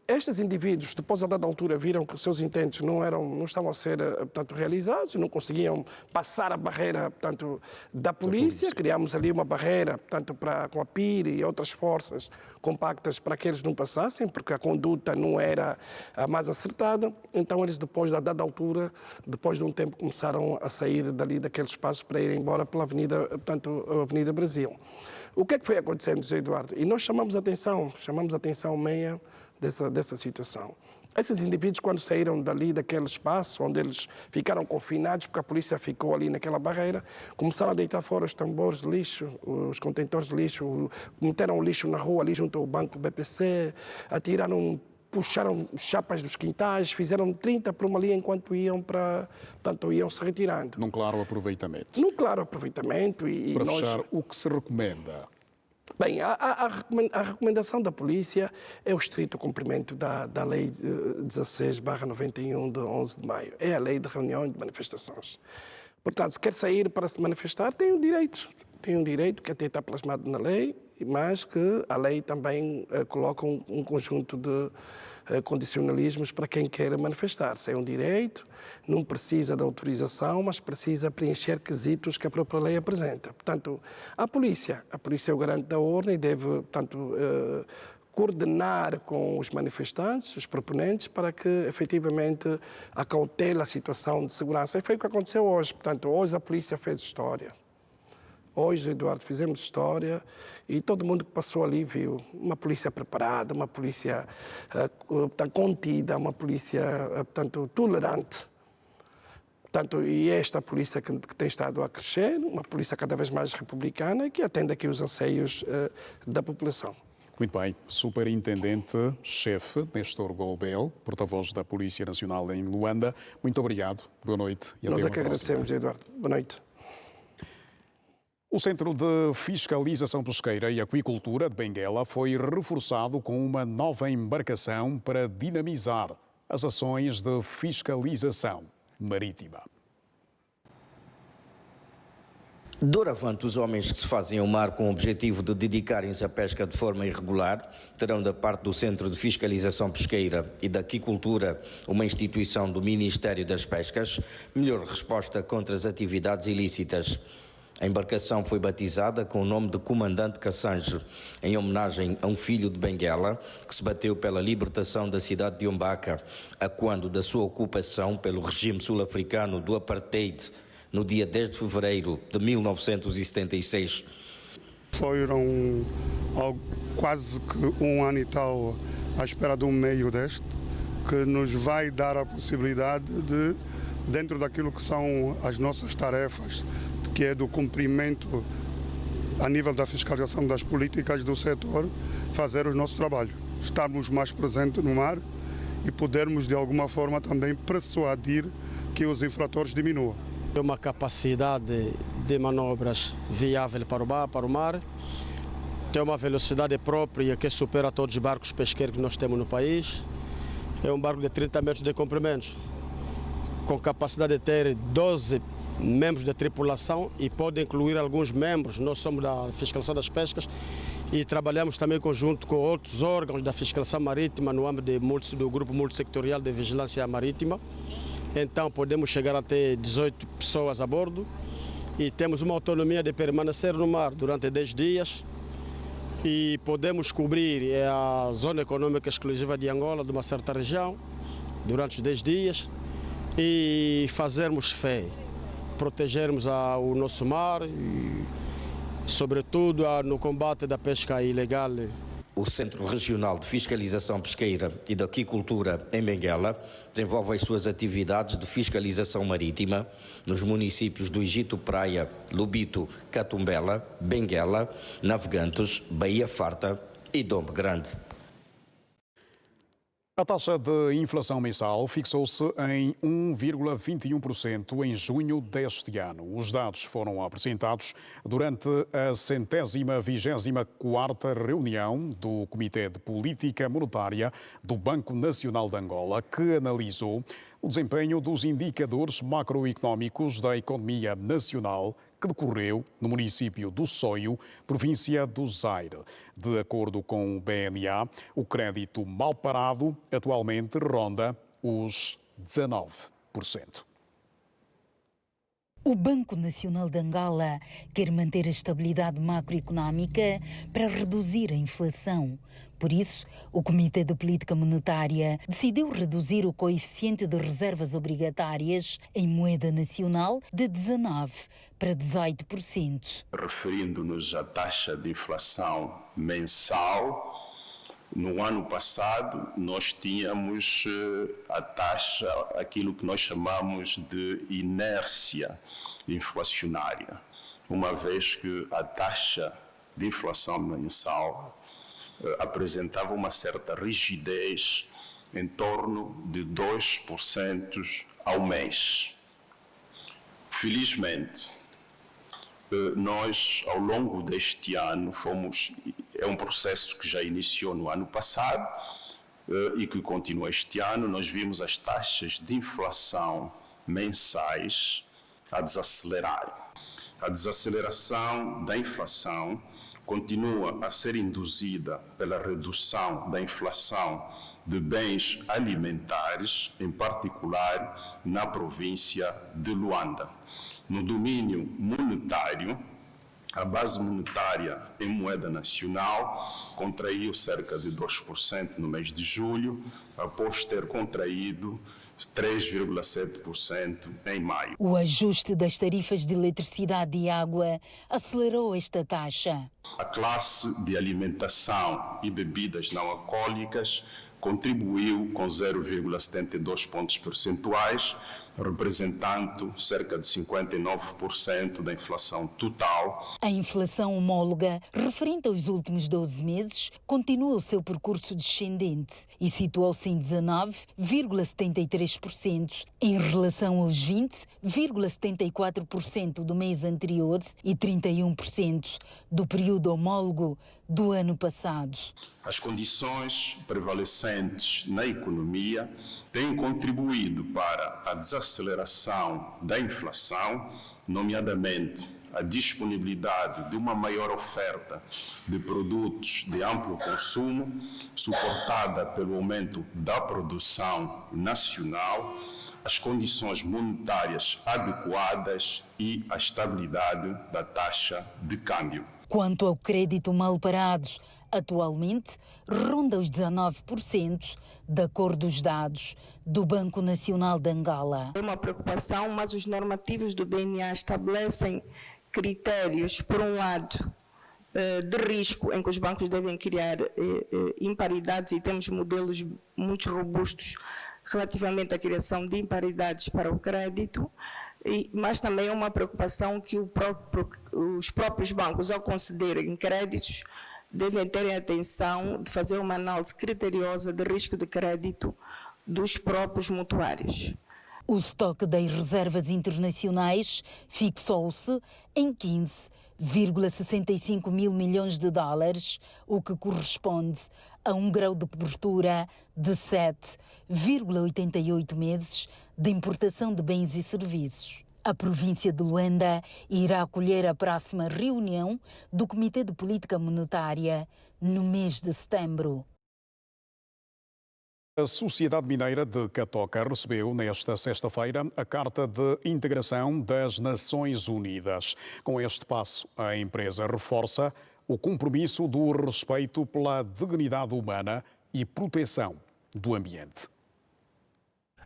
estes indivíduos, depois a dada altura, viram que os seus intentos não estavam a ser, portanto, realizados, não conseguiam passar a barreira, portanto, da polícia. Criámos ali uma barreira, portanto, com a PIRE e outras forças compactas para que eles não passassem, porque a conduta não era a mais acertada. Então eles, depois da dada altura, depois de um tempo, começaram a sair dali daquele espaço para ir embora pela Avenida, portanto, a Avenida Brasil. O que é que foi acontecendo, José Eduardo? E nós chamamos a atenção meia dessa situação. Esses indivíduos, quando saíram dali, daquele espaço, onde eles ficaram confinados, porque a polícia ficou ali naquela barreira, começaram a deitar fora os tambores de lixo, os contentores de lixo, meteram o lixo na rua, ali junto ao banco BPC, puxaram chapas dos quintais, fizeram 30 por uma linha enquanto iam se retirando. Num claro aproveitamento. Num claro aproveitamento. Para fechar, o que se recomenda? Bem, a recomendação da polícia é o estrito cumprimento da Lei 16/91 de 11 de maio. É a lei de reunião e de manifestações. Portanto, se quer sair para se manifestar, tem um direito. Tem um direito que até está plasmado na lei, mas que a lei também coloca um conjunto de condicionalismos para quem quer manifestar-se. É um direito, não precisa de autorização, mas precisa preencher quesitos que a própria lei apresenta. Portanto, a polícia é o garante da ordem e deve, portanto, coordenar com os manifestantes, os proponentes, para que efetivamente acautele a situação de segurança. E foi o que aconteceu hoje. Portanto, hoje a polícia fez história. Hoje, Eduardo, fizemos história e todo mundo que passou ali viu uma polícia preparada, uma polícia contida, uma polícia, portanto, tolerante. Portanto, e esta polícia que tem estado a crescer, uma polícia cada vez mais republicana e que atende aqui os anseios da população. Muito bem. Superintendente-chefe Nestor Goubel, porta-voz da Polícia Nacional em Luanda, muito obrigado. Boa noite e até uma próxima. Nós é que agradecemos, Eduardo. Boa noite. O Centro de Fiscalização Pesqueira e Aquicultura de Benguela foi reforçado com uma nova embarcação para dinamizar as ações de fiscalização marítima. Doravante, os homens que se fazem ao mar com o objetivo de dedicarem-se à pesca de forma irregular terão da parte do Centro de Fiscalização Pesqueira e da Aquicultura, uma instituição do Ministério das Pescas, melhor resposta contra as atividades ilícitas. A embarcação foi batizada com o nome de Comandante Cassange, em homenagem a um filho de Benguela que se bateu pela libertação da cidade de Umbaca, a quando da sua ocupação pelo regime sul-africano do Apartheid, no dia 10 de fevereiro de 1976. Foram quase que um ano e tal à espera de um meio deste, que nos vai dar a possibilidade de, dentro daquilo que são as nossas tarefas, que é do cumprimento a nível da fiscalização das políticas do setor, fazer o nosso trabalho, estarmos mais presentes no mar e podermos de alguma forma também persuadir que os infratores diminuam. É uma capacidade de manobras viável para o mar, tem uma velocidade própria que supera todos os barcos pesqueiros que nós temos no país. É um barco de 30 metros de comprimento, com capacidade de ter 12 membros da tripulação e pode incluir alguns membros. Nós somos da Fiscalização das Pescas e trabalhamos também em conjunto com outros órgãos da Fiscalização Marítima no âmbito do Grupo Multissectorial de Vigilância Marítima. Então podemos chegar até 18 pessoas a bordo e temos uma autonomia de permanecer no mar durante 10 dias e podemos cobrir a zona econômica exclusiva de Angola, de uma certa região, durante os 10 dias e fazermos fé, protegermos o nosso mar e, sobretudo, no combate da pesca ilegal. O Centro Regional de Fiscalização Pesqueira e da Aquicultura em Benguela desenvolve as suas atividades de fiscalização marítima nos municípios do Egito Praia, Lubito, Catumbela, Benguela, Navegantes, Baía Farta e Dombe Grande. A taxa de inflação mensal fixou-se em 1,21% em junho deste ano. Os dados foram apresentados durante a 124ª reunião do Comitê de Política Monetária do Banco Nacional de Angola, que analisou o desempenho dos indicadores macroeconómicos da economia nacional que decorreu no município do Soio, província do Zaire. De acordo com o BNA, o crédito mal parado atualmente ronda os 19%. O Banco Nacional de Angola quer manter a estabilidade macroeconómica para reduzir a inflação. Por isso, o Comitê de Política Monetária decidiu reduzir o coeficiente de reservas obrigatórias em moeda nacional de 19% para 18%. Referindo-nos à taxa de inflação mensal, no ano passado nós tínhamos a taxa, aquilo que nós chamamos de inércia inflacionária, uma vez que a taxa de inflação mensal apresentava uma certa rigidez em torno de 2% ao mês. Felizmente, nós, ao longo deste ano, é um processo que já iniciou no ano passado e que continua este ano, nós vimos as taxas de inflação mensais a desacelerar. A desaceleração da inflação continua a ser induzida pela redução da inflação de bens alimentares, em particular na província de Luanda. No domínio monetário, a base monetária em moeda nacional contraiu cerca de 2% no mês de julho, após ter contraído 3,7% em maio. O ajuste das tarifas de eletricidade e água acelerou esta taxa. A classe de alimentação e bebidas não alcoólicas contribuiu com 0,72 pontos percentuais, representando cerca de 59% da inflação total. A inflação homóloga, referente aos últimos 12 meses, continua o seu percurso descendente e situou-se em 19,73% em relação aos 20,74% do mês anterior e 31% do período homólogo do ano passado. As condições prevalecentes na economia têm contribuído para a desaceleração da inflação, nomeadamente a disponibilidade de uma maior oferta de produtos de amplo consumo, suportada pelo aumento da produção nacional, as condições monetárias adequadas e a estabilidade da taxa de câmbio. Quanto ao crédito mal parado, atualmente ronda os 19%, de acordo com os dados do Banco Nacional de Angola. É uma preocupação, mas os normativos do BNA estabelecem critérios, por um lado, de risco, em que os bancos devem criar imparidades, e temos modelos muito robustos relativamente à criação de imparidades para o crédito, mas também é uma preocupação que os próprios bancos, ao concederem créditos, devem ter atenção de fazer uma análise criteriosa de risco de crédito dos próprios mutuários. O estoque das reservas internacionais fixou-se em 15,65 mil milhões de dólares, o que corresponde a um grau de cobertura de 7,88 meses de importação de bens e serviços. A província de Luanda irá acolher a próxima reunião do Comitê de Política Monetária no mês de setembro. A Sociedade Mineira de Catoca recebeu nesta sexta-feira a Carta de Integração das Nações Unidas. Com este passo, a empresa reforça o compromisso do respeito pela dignidade humana e proteção do ambiente.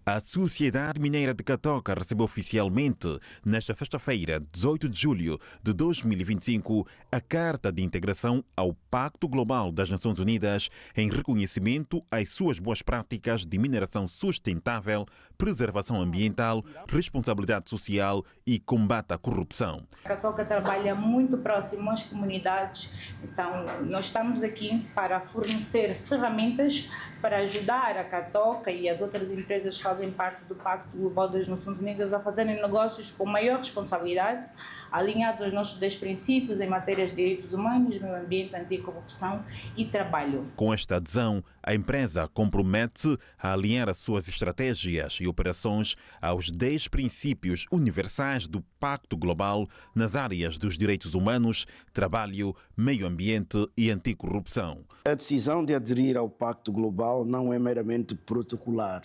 A Sociedade Mineira de Catoca recebeu oficialmente, nesta sexta-feira, 18 de julho de 2025, a Carta de Integração ao Pacto Global das Nações Unidas em reconhecimento às suas boas práticas de mineração sustentável, preservação ambiental, responsabilidade social e combate à corrupção. A Catoca trabalha muito próximo às comunidades, então nós estamos aqui para fornecer ferramentas para ajudar a Catoca e as outras empresas que fazem parte do Pacto Global das Nações Unidas a fazerem negócios com maior responsabilidade, alinhados aos nossos 10 princípios em matérias de direitos humanos, meio ambiente, anticorrupção e trabalho. Com esta adesão, a empresa compromete a alinhar as suas estratégias e operações aos 10 princípios universais do Pacto Global nas áreas dos direitos humanos, trabalho, meio ambiente e anticorrupção. A decisão de aderir ao Pacto Global não é meramente protocolar.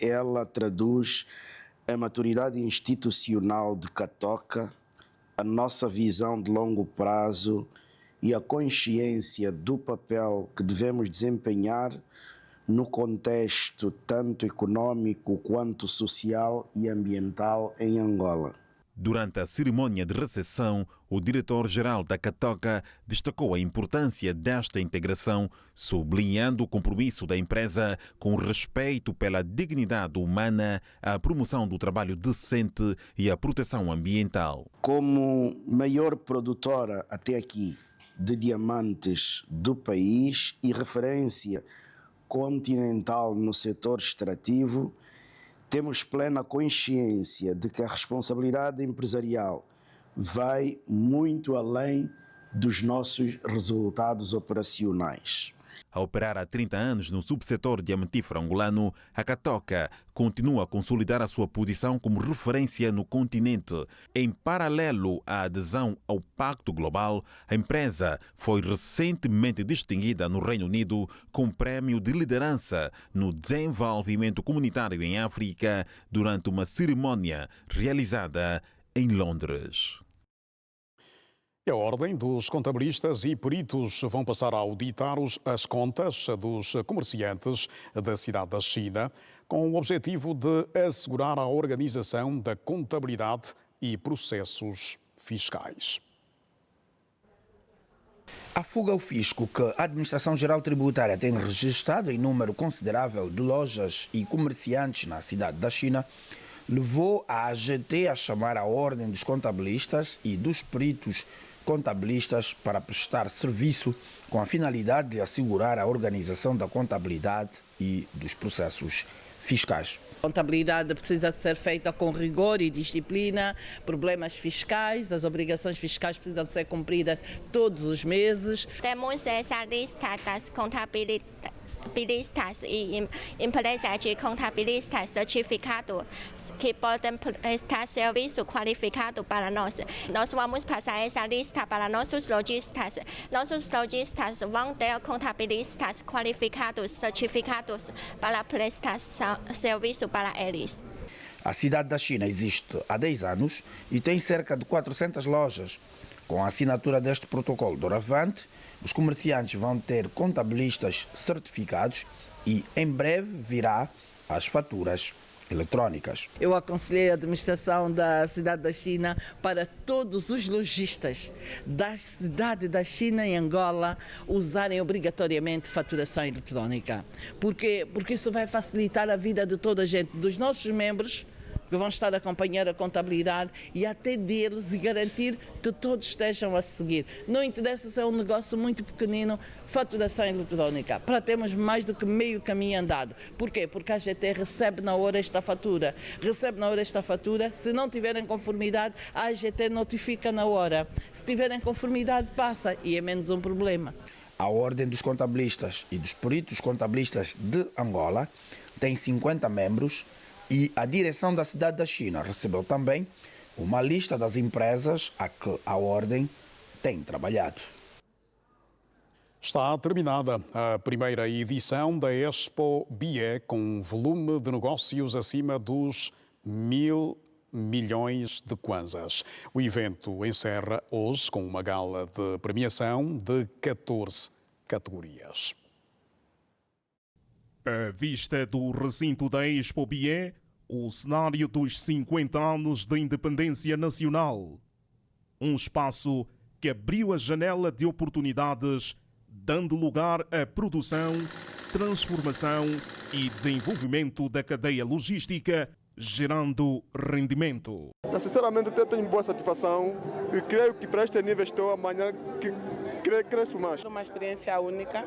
Ela traduz a maturidade institucional de Catoca, a nossa visão de longo prazo e a consciência do papel que devemos desempenhar no contexto tanto econômico quanto social e ambiental em Angola. Durante a cerimônia de recepção, o diretor-geral da Catoca destacou a importância desta integração, sublinhando o compromisso da empresa com respeito pela dignidade humana, a promoção do trabalho decente e a proteção ambiental. Como maior produtora até aqui de diamantes do país e referência continental no setor extrativo, temos plena consciência de que a responsabilidade empresarial vai muito além dos nossos resultados operacionais. A operar há 30 anos no subsetor diamantífero angolano, a Catoca continua a consolidar a sua posição como referência no continente. Em paralelo à adesão ao Pacto Global, a empresa foi recentemente distinguida no Reino Unido com o Prémio de Liderança no Desenvolvimento Comunitário em África durante uma cerimônia realizada em Londres. A Ordem dos Contabilistas e Peritos vão passar a auditar as contas dos comerciantes da cidade da China, com o objetivo de assegurar a organização da contabilidade e processos fiscais. A fuga ao fisco que a Administração Geral Tributária tem registrado em número considerável de lojas e comerciantes na cidade da China levou a AGT a chamar a Ordem dos Contabilistas e dos Peritos contabilistas para prestar serviço com a finalidade de assegurar a organização da contabilidade e dos processos fiscais. A contabilidade precisa ser feita com rigor e disciplina, problemas fiscais, as obrigações fiscais precisam ser cumpridas todos os meses. Temos essa lista das contabilistas e empresas de contabilistas certificados que podem prestar serviço qualificado para nós. Nós vamos passar essa lista para nossos lojistas. Nossos lojistas vão ter contabilistas qualificados, certificados para prestar serviço para eles. A cidade da China existe há 10 anos e tem cerca de 400 lojas. Com a assinatura deste protocolo doravante, os comerciantes vão ter contabilistas certificados e em breve virá as faturas eletrónicas. Eu aconselhei a administração da cidade da China para todos os lojistas da cidade da China em Angola usarem obrigatoriamente faturação eletrónica. Porque isso vai facilitar a vida de toda a gente, dos nossos membros, que vão estar a acompanhar a contabilidade e até deles e garantir que todos estejam a seguir. Não interessa se é um negócio muito pequenino, faturação eletrónica, para termos mais do que meio caminho andado. Porquê? Porque a AGT recebe na hora esta fatura. Recebe na hora esta fatura, se não tiverem conformidade, a AGT notifica na hora. Se tiverem conformidade, passa e é menos um problema. A Ordem dos Contabilistas e dos Peritos Contabilistas de Angola tem 50 membros e a direção da cidade da China recebeu também uma lista das empresas a que a Ordem tem trabalhado. Está terminada a primeira edição da Expo BIE, com um volume de negócios acima dos 1.000 milhões de kwanzas. O evento encerra hoje com uma gala de premiação de 14 categorias. À vista do recinto da Expo BIE, o cenário dos 50 anos da independência nacional. Um espaço que abriu a janela de oportunidades, dando lugar à produção, transformação e desenvolvimento da cadeia logística, gerando rendimento. Sinceramente, eu tenho boa satisfação e creio que para este nível estou amanhã cresço mais. Uma experiência única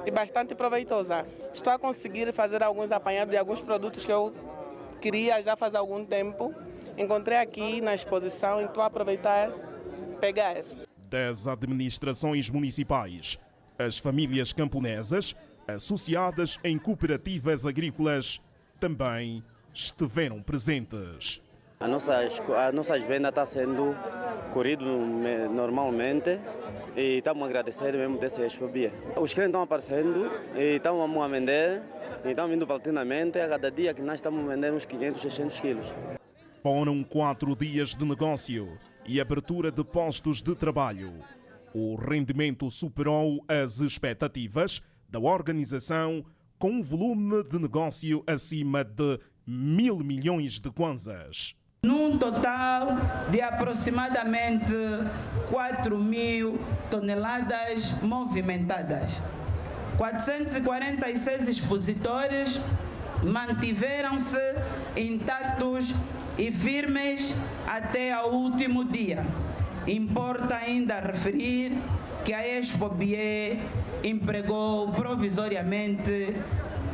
e bastante proveitosa. Estou a conseguir fazer alguns apanhados de alguns produtos que eu queria já faz algum tempo. Encontrei aqui na exposição e estou a aproveitar pegar. Das administrações municipais, as famílias camponesas, associadas em cooperativas agrícolas, também estiveram presentes. A nossa venda está sendo corrido normalmente e estamos a agradecer mesmo dessa Expo BIE. Os clientes estão aparecendo e estão a vender, e estão vindo paulatinamente. A cada dia que nós estamos vendendo uns 500, 600 quilos. Foram 4 dias de negócio e abertura de postos de trabalho. O rendimento superou as expectativas da organização, com um volume de negócio acima de 1.000 milhões de kwanzas. Num total de aproximadamente 4.000 toneladas movimentadas. 446 expositores mantiveram-se intactos e firmes até ao último dia. Importa ainda referir que a Expo BIE empregou provisoriamente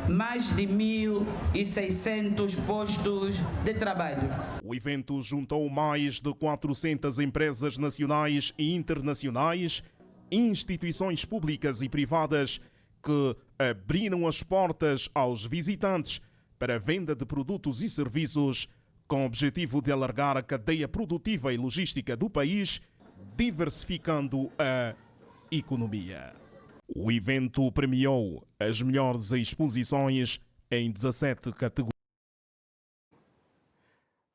mais de 1.600 postos de trabalho. O evento juntou mais de 400 empresas nacionais e internacionais, instituições públicas e privadas que abriram as portas aos visitantes para a venda de produtos e serviços, com o objetivo de alargar a cadeia produtiva e logística do país, diversificando a economia. O evento premiou as melhores exposições em 17 categorias.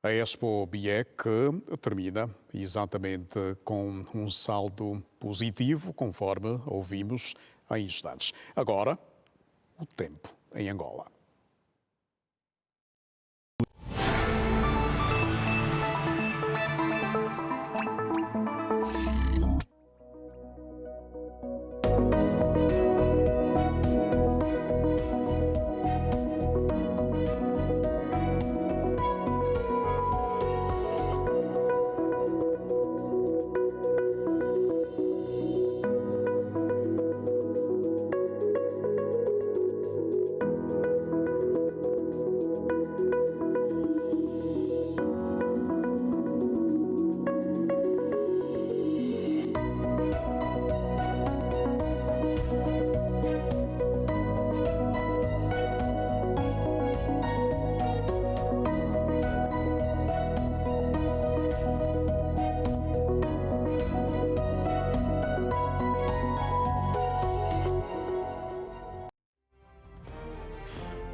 A Expo BIE que termina exatamente com um saldo positivo, conforme ouvimos há instantes. Agora, o tempo em Angola.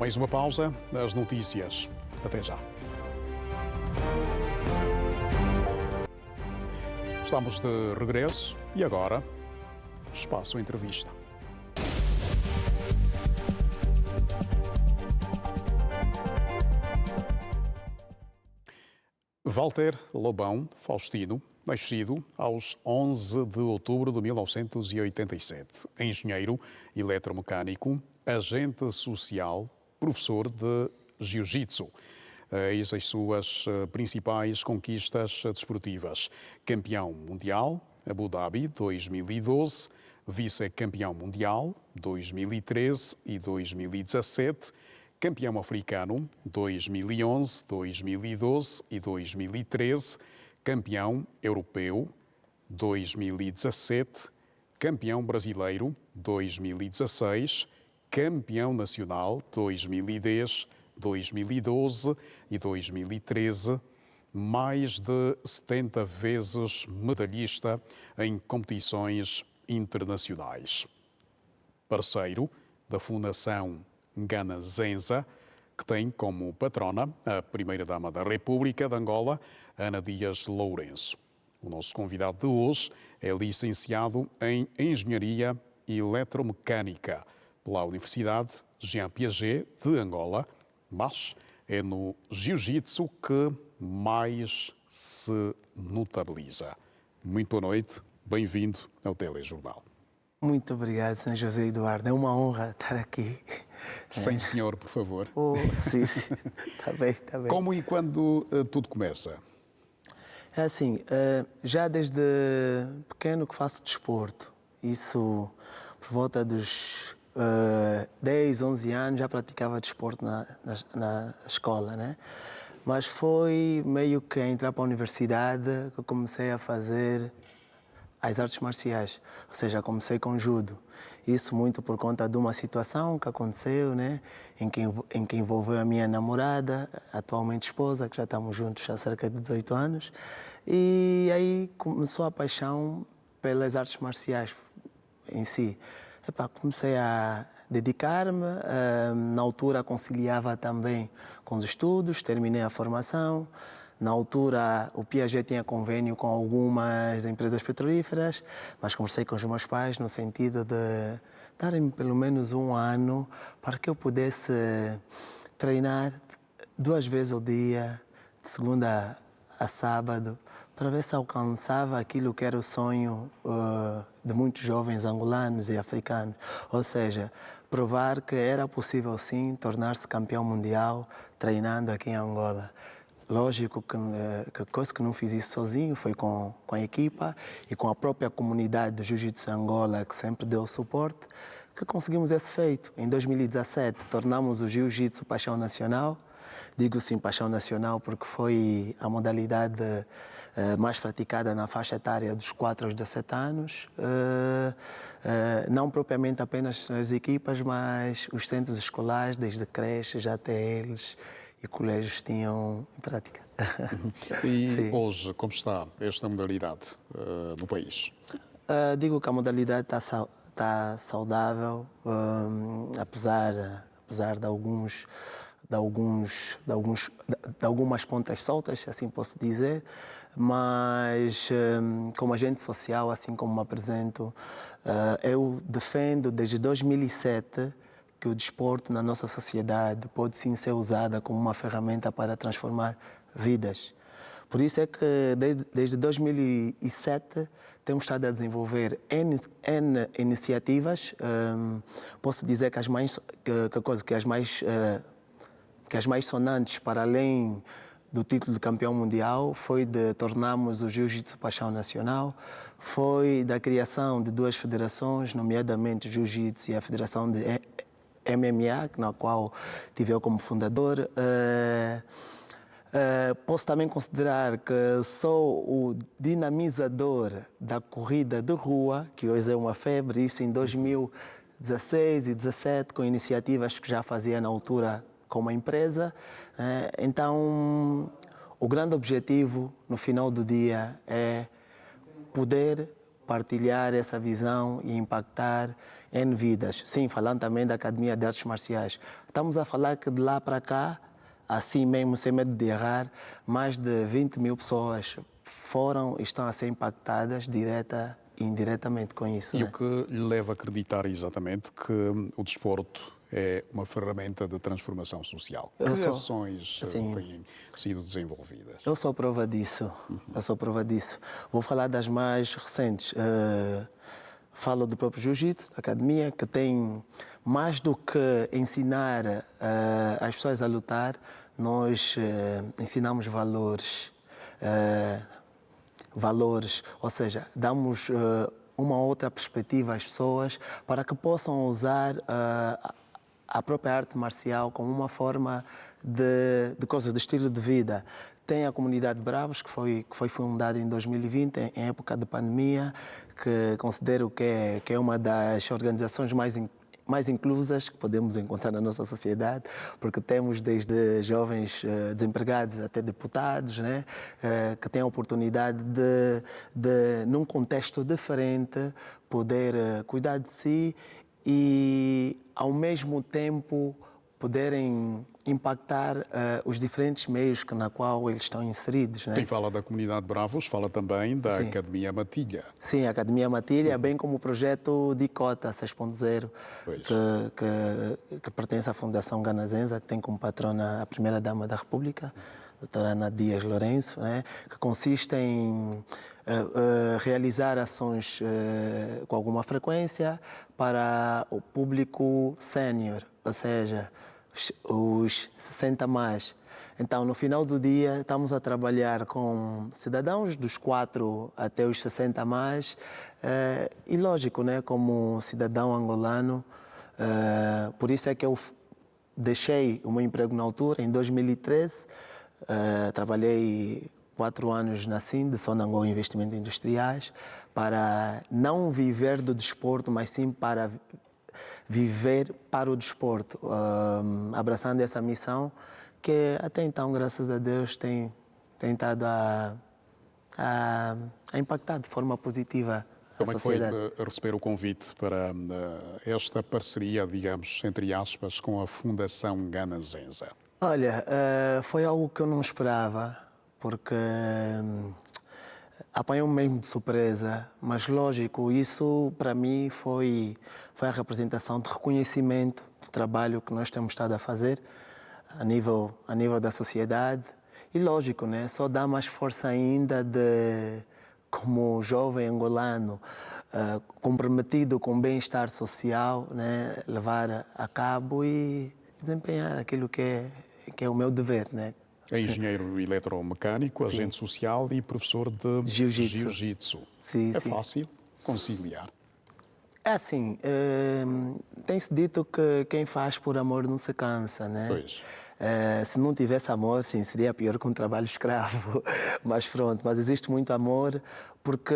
Mais uma pausa das notícias. Até já. Estamos de regresso e agora, Espaço Entrevista. Walter Lobão Faustino, nascido aos 11 de outubro de 1987. Engenheiro eletromecânico, agente social, professor de jiu-jitsu. Eis as suas principais conquistas desportivas. Campeão mundial, Abu Dhabi 2012, vice-campeão mundial 2013 e 2017, campeão africano 2011, 2012 e 2013, campeão europeu 2017, campeão brasileiro 2016, campeão nacional 2010, 2012 e 2013, mais de 70 vezes medalhista em competições internacionais. Parceiro da Fundação Ngana Zenza, que tem como patrona a Primeira-Dama da República de Angola, Ana Dias Lourenço. O nosso convidado de hoje é licenciado em Engenharia Eletromecânica pela Universidade Jean Piaget de Angola, mas é no Jiu-Jitsu que mais se notabiliza. Muito boa noite, bem-vindo ao Telejornal. Muito obrigado, Sr. José Eduardo. É uma honra estar aqui. Sem senhor, por favor. Oh, sim, sim. Está bem, está bem. Como e quando tudo começa? É assim, já desde pequeno que faço desporto. Isso, por volta dos 10, 11 anos, já praticava desporto na escola, né? Mas foi meio que a entrar para a universidade que eu comecei a fazer as artes marciais, ou seja, comecei com judo. Isso muito por conta de uma situação que aconteceu, né, em que envolveu a minha namorada, atualmente esposa, que já estamos juntos há cerca de 18 anos, e aí começou a paixão pelas artes marciais em si. Comecei a dedicar-me, na altura conciliava também com os estudos, terminei a formação. Na altura, o Piaget tinha convênio com algumas empresas petrolíferas, mas conversei com os meus pais no sentido de darem-me pelo menos um ano para que eu pudesse treinar 2 vezes ao dia, de segunda a sábado, para ver se alcançava aquilo que era o sonho de muitos jovens angolanos e africanos. Ou seja, provar que era possível sim tornar-se campeão mundial treinando aqui em Angola. Lógico que não fiz isso sozinho, foi com a equipa e com a própria comunidade do Jiu-Jitsu Angola, que sempre deu suporte, que conseguimos esse feito. Em 2017, tornamos o Jiu-Jitsu paixão nacional. Digo sim paixão nacional porque foi a modalidade mais praticada na faixa etária dos 4 aos 17 anos. Não propriamente apenas nas equipas, mas os centros escolares, desde creches até eles, e colégios tinham em prática. E Sim. hoje, como está esta modalidade no país? Digo que a modalidade está saudável, apesar de algumas pontas soltas, se assim posso dizer, mas como agente social, assim como me apresento, eu defendo desde 2007 que o desporto na nossa sociedade pode sim ser usada como uma ferramenta para transformar vidas. Por isso é que desde 2007 temos estado a desenvolver N iniciativas. Posso dizer que as mais sonantes, para além do título de campeão mundial, foi de tornarmos o Jiu-Jitsu paixão nacional, foi da criação de 2 federações, nomeadamente o Jiu-Jitsu e a Federação de MMA, na qual tive eu como fundador. Posso também considerar que sou o dinamizador da corrida de rua, que hoje é uma febre, isso em 2016 e 2017, com iniciativas que já fazia na altura com uma empresa. Então, o grande objetivo no final do dia é poder partilhar essa visão e impactar em vidas. Sim, falando também da Academia de Artes Marciais. Estamos a falar que de lá para cá, assim mesmo, sem medo de errar, mais de 20 mil pessoas foram e estão a ser impactadas direta e indiretamente com isso. E o que lhe leva a acreditar exatamente que o desporto é uma ferramenta de transformação social? Que ações têm sido desenvolvidas? Eu sou prova disso. Vou falar das mais recentes. Falo do próprio Jiu-Jitsu, da academia, que tem mais do que ensinar as pessoas a lutar, nós ensinamos valores, ou seja, damos uma outra perspectiva às pessoas para que possam usar a própria arte marcial como uma forma de estilo de vida. Tem a comunidade Bravos, que foi fundada em 2020, em época de pandemia, que considero que é uma das organizações mais inclusas que podemos encontrar na nossa sociedade, porque temos desde jovens desempregados até deputados, né, que têm a oportunidade de, num contexto diferente, poder cuidar de si e, ao mesmo tempo, poderem impactar os diferentes meios na qual eles estão inseridos. Né? Quem fala da comunidade Bravos fala também da Sim. Academia Matilha. Sim, a Academia Matilha, bem como o projeto Dicota 6.0, que pertence à Fundação Ganazenza, que tem como patrona a Primeira-Dama da República, a doutora Ana Dias Lourenço, né? Que consiste em realizar ações com alguma frequência para o público sénior, ou seja, os 60 mais. Então, no final do dia, estamos a trabalhar com cidadãos dos 4 até os 60 mais. E lógico, né, como cidadão angolano, por isso é que eu deixei o meu emprego na altura, em 2013. Trabalhei 4 anos na SIND, Sonangol Investimentos Industriais, para não viver do desporto, mas sim para viver para o desporto, abraçando essa missão que até então, graças a Deus, tem estado a impactar de forma positiva a Como é que foi sociedade. receber o convite para esta parceria, digamos, entre aspas, com a Fundação Ganazenza? Olha, foi algo que eu não esperava, porque apanhou-me mesmo de surpresa, mas lógico, isso para mim foi a representação de reconhecimento do trabalho que nós temos estado a fazer a nível da sociedade e lógico, né, só dá mais força ainda de, como jovem angolano, comprometido com o bem-estar social, né, levar a cabo e desempenhar aquilo que é o meu dever, né? É engenheiro eletromecânico, Sim. agente social e professor de jiu-jitsu. Sim, É sim. fácil conciliar? É assim, tem-se dito que quem faz por amor não se cansa, né? Pois. Se não tivesse amor, sim, seria pior que um trabalho escravo. Mas pronto, mas existe muito amor, porque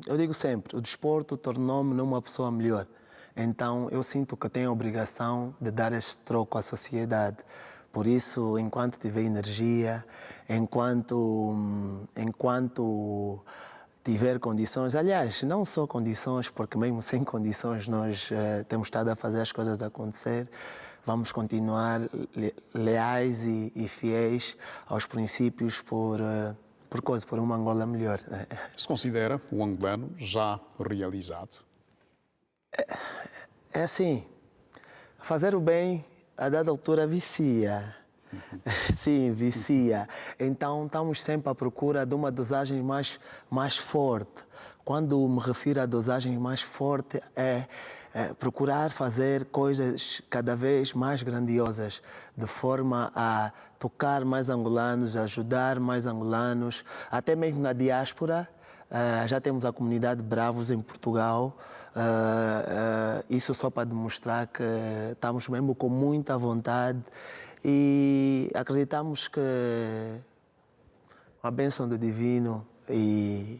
eu digo sempre, o desporto tornou-me numa pessoa melhor. Então eu sinto que tenho a obrigação de dar este troco à sociedade. Por isso, enquanto tiver energia, enquanto tiver condições, aliás, não só condições, porque mesmo sem condições nós temos estado a fazer as coisas acontecer, vamos continuar leais e fiéis aos princípios por uma Angola melhor. Se considera um angolano já realizado? É assim, fazer o bem a dada altura vicia. Sim, vicia. Então estamos sempre à procura de uma dosagem mais forte. Quando me refiro à dosagem mais forte, é procurar fazer coisas cada vez mais grandiosas, de forma a tocar mais angolanos, ajudar mais angolanos, até mesmo na diáspora. Já temos a comunidade Bravos em Portugal. Isso só para demonstrar que estamos mesmo com muita vontade e acreditamos que com a bênção do Divino e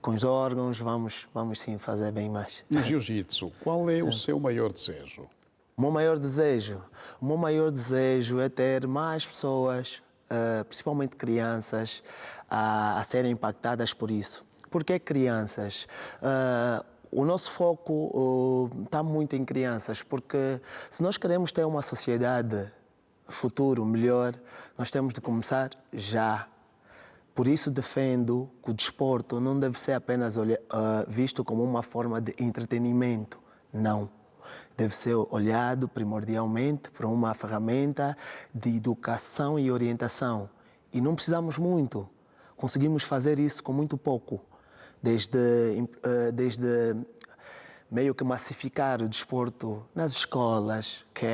com os órgãos vamos sim fazer bem mais. No jiu-jitsu, qual é o seu maior desejo? O meu maior desejo é ter mais pessoas, principalmente crianças, a serem impactadas por isso. Por que crianças? O nosso foco está muito em crianças, porque se nós queremos ter uma sociedade futuro melhor, nós temos de começar já. Por isso defendo que o desporto não deve ser apenas visto como uma forma de entretenimento. Não. Deve ser olhado primordialmente por uma ferramenta de educação e orientação. E não precisamos muito. Conseguimos fazer isso com muito pouco. Desde meio que massificar o desporto nas escolas, que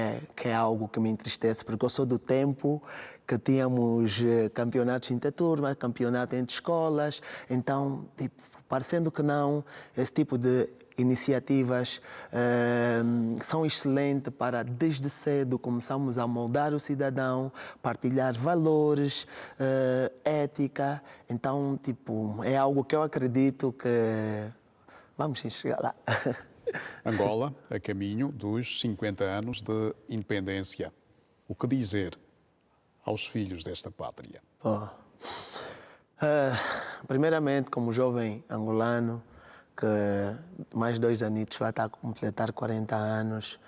é algo que me entristece, porque eu sou do tempo que tínhamos campeonatos interturma, campeonato entre escolas, então, parecendo que não, esse tipo de iniciativas são excelentes para, desde cedo, começarmos a moldar o cidadão, partilhar valores, ética. Então, é algo que eu acredito que vamos chegar lá. Angola, a caminho dos 50 anos de independência. O que dizer aos filhos desta pátria? Primeiramente, como jovem angolano, que mais 2 anitos vai estar a completar 40 anos,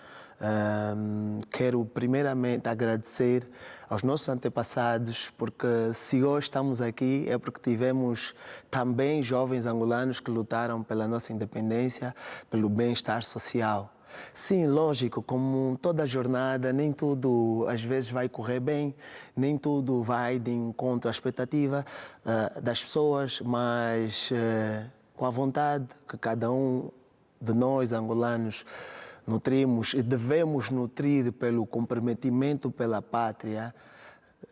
quero primeiramente agradecer aos nossos antepassados, porque se hoje estamos aqui é porque tivemos também jovens angolanos que lutaram pela nossa independência, pelo bem-estar social. Sim, lógico, como toda jornada, nem tudo às vezes vai correr bem, nem tudo vai de encontro à expectativa das pessoas, mas com a vontade que cada um de nós, angolanos, nutrimos e devemos nutrir pelo comprometimento pela pátria,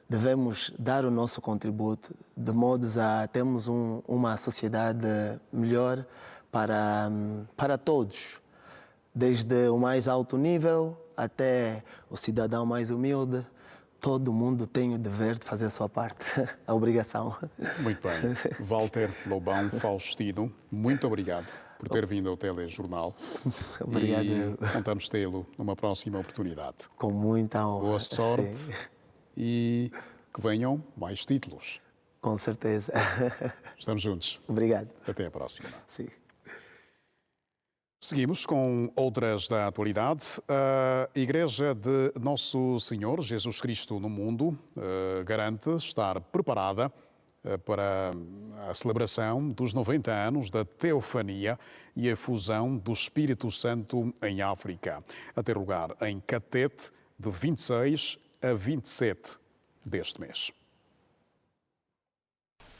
devemos dar o nosso contributo de modo a termos uma sociedade melhor para todos. Desde o mais alto nível até o cidadão mais humilde, todo mundo tem o dever de fazer a sua parte, a obrigação. Muito bem. Walter Lobão Faustino, muito obrigado por ter vindo ao Telejornal. Obrigado. E contamos tê-lo numa próxima oportunidade. Com muita honra. Boa sorte. Sim. E que venham mais títulos. Com certeza. Estamos juntos. Obrigado. Até a próxima. Sim. Seguimos com outras da atualidade. A Igreja de Nosso Senhor Jesus Cristo no Mundo garante estar preparada para a celebração dos 90 anos da Teofania e a fusão do Espírito Santo em África, a ter lugar em Catete de 26 a 27 deste mês.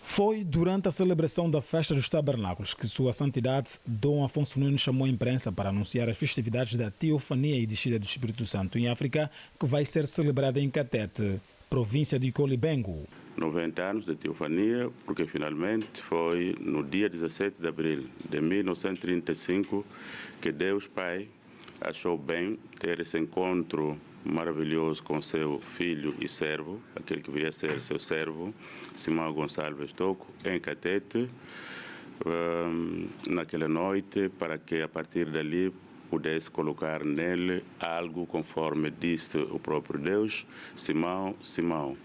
Foi durante a celebração da Festa dos Tabernáculos que Sua Santidade Dom Afonso Nunes chamou a imprensa para anunciar as festividades da Teofania e Descida do Espírito Santo em África, que vai ser celebrada em Catete, província de Colibengo. 90 anos de Teofania, porque finalmente foi no dia 17 de abril de 1935 que Deus Pai achou bem ter esse encontro maravilhoso com seu filho e servo, aquele que viria a ser seu servo, Simão Gonçalves Toco, em Catete, naquela noite, para que a partir dali pudesse colocar nele algo conforme disse o próprio Deus: Simão, Simão,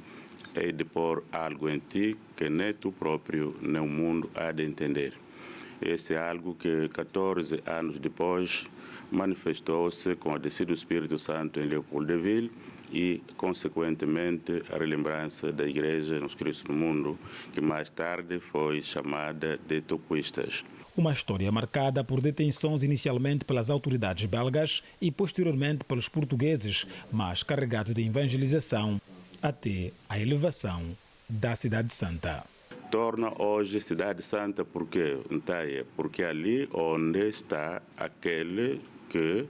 hei de pôr algo em ti que nem tu próprio nem o mundo há de entender. Esse é algo que 14 anos depois manifestou-se com a descida do Espírito Santo em Leopoldville e, consequentemente, a relembrança da Igreja nos Cristo no Mundo, que mais tarde foi chamada de toquistas. Uma história marcada por detenções inicialmente pelas autoridades belgas e posteriormente pelos portugueses, mas carregado de evangelização até a elevação da Cidade Santa. Torna hoje Cidade Santa porque ali onde está aquele que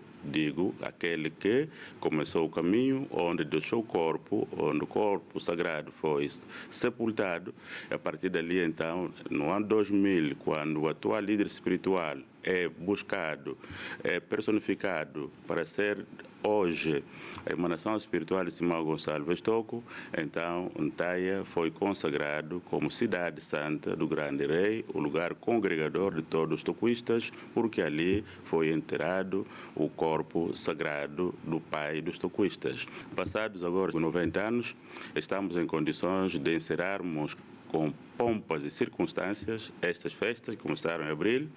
começou o caminho, onde deixou o corpo, onde o corpo sagrado foi sepultado. A partir dali, então, no ano 2000, quando o atual líder espiritual é buscado, é personificado para ser hoje a emanação espiritual de Simão Gonçalves Toco, então Ntaia foi consagrado como cidade santa do grande rei, o lugar congregador de todos os toquistas, porque ali foi enterrado o corpo sagrado do pai dos toquistas. Passados agora 90 anos, estamos em condições de encerrarmos com pompas e circunstâncias estas festas que começaram em abril,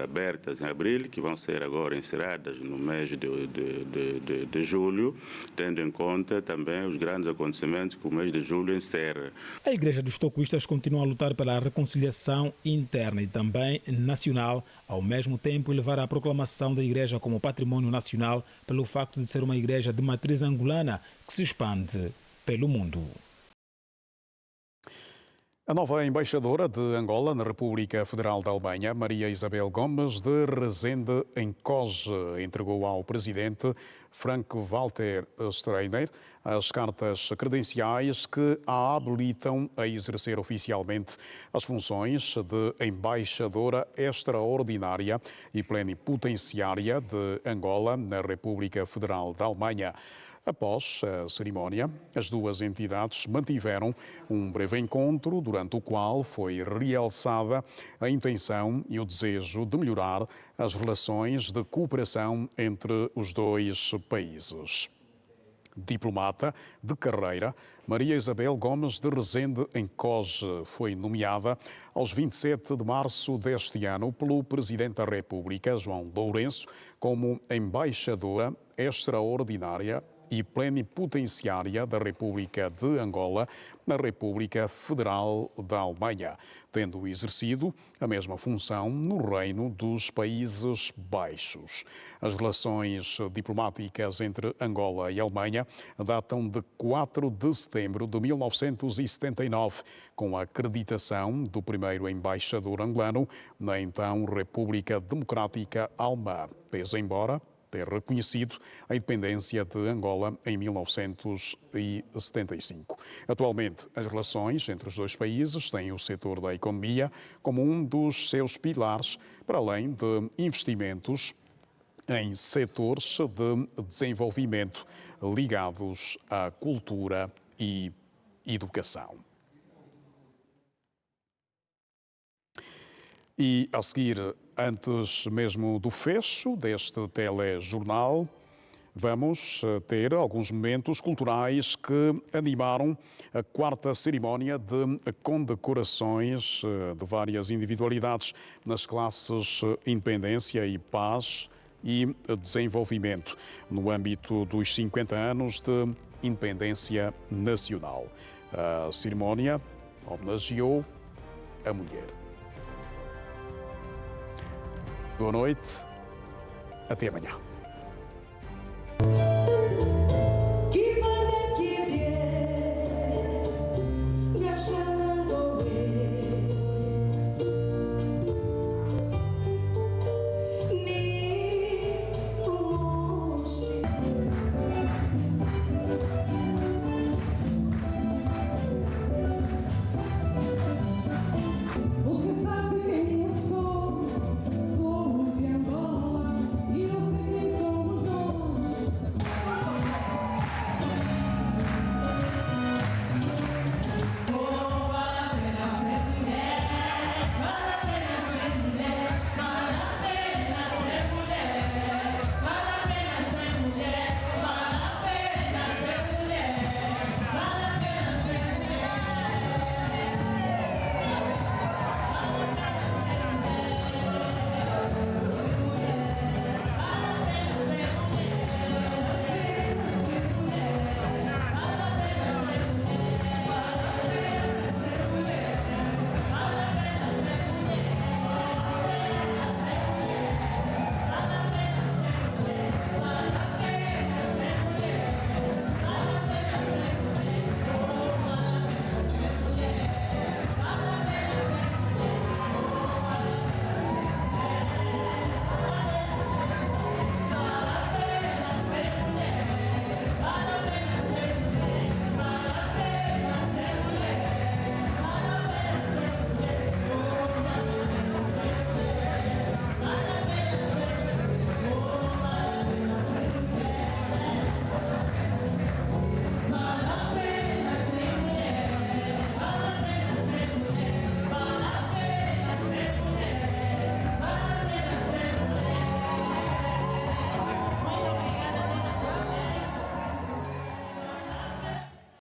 abertas em abril, que vão ser agora encerradas no mês de julho, tendo em conta também os grandes acontecimentos que o mês de julho encerra. A Igreja dos Toquistas continua a lutar pela reconciliação interna e também nacional, ao mesmo tempo levar a proclamação da Igreja como patrimônio nacional pelo facto de ser uma igreja de matriz angolana que se expande pelo mundo. A nova embaixadora de Angola na República Federal da Alemanha, Maria Isabel Gomes de Rezende Encoge, entregou ao presidente Frank-Walter Steinmeier as cartas credenciais que a habilitam a exercer oficialmente as funções de embaixadora extraordinária e plenipotenciária de Angola na República Federal da Alemanha. Após a cerimónia, as duas entidades mantiveram um breve encontro, durante o qual foi realçada a intenção e o desejo de melhorar as relações de cooperação entre os dois países. Diplomata de carreira, Maria Isabel Gomes de Rezende Encoge foi nomeada aos 27 de março deste ano pelo Presidente da República, João Lourenço, como embaixadora extraordinária e plenipotenciária da República de Angola na República Federal da Alemanha, tendo exercido a mesma função no Reino dos Países Baixos. As relações diplomáticas entre Angola e Alemanha datam de 4 de setembro de 1979, com a acreditação do primeiro embaixador angolano na então República Democrática Alemã, pese embora ter reconhecido a independência de Angola em 1975. Atualmente, as relações entre os dois países têm o setor da economia como um dos seus pilares, para além de investimentos em setores de desenvolvimento ligados à cultura e educação. E a seguir, antes mesmo do fecho deste telejornal, vamos ter alguns momentos culturais que animaram a 4ª cerimónia de condecorações de várias individualidades nas classes Independência e Paz e Desenvolvimento, no âmbito dos 50 anos de Independência Nacional. A cerimónia homenageou a mulher. Boa noite, até amanhã.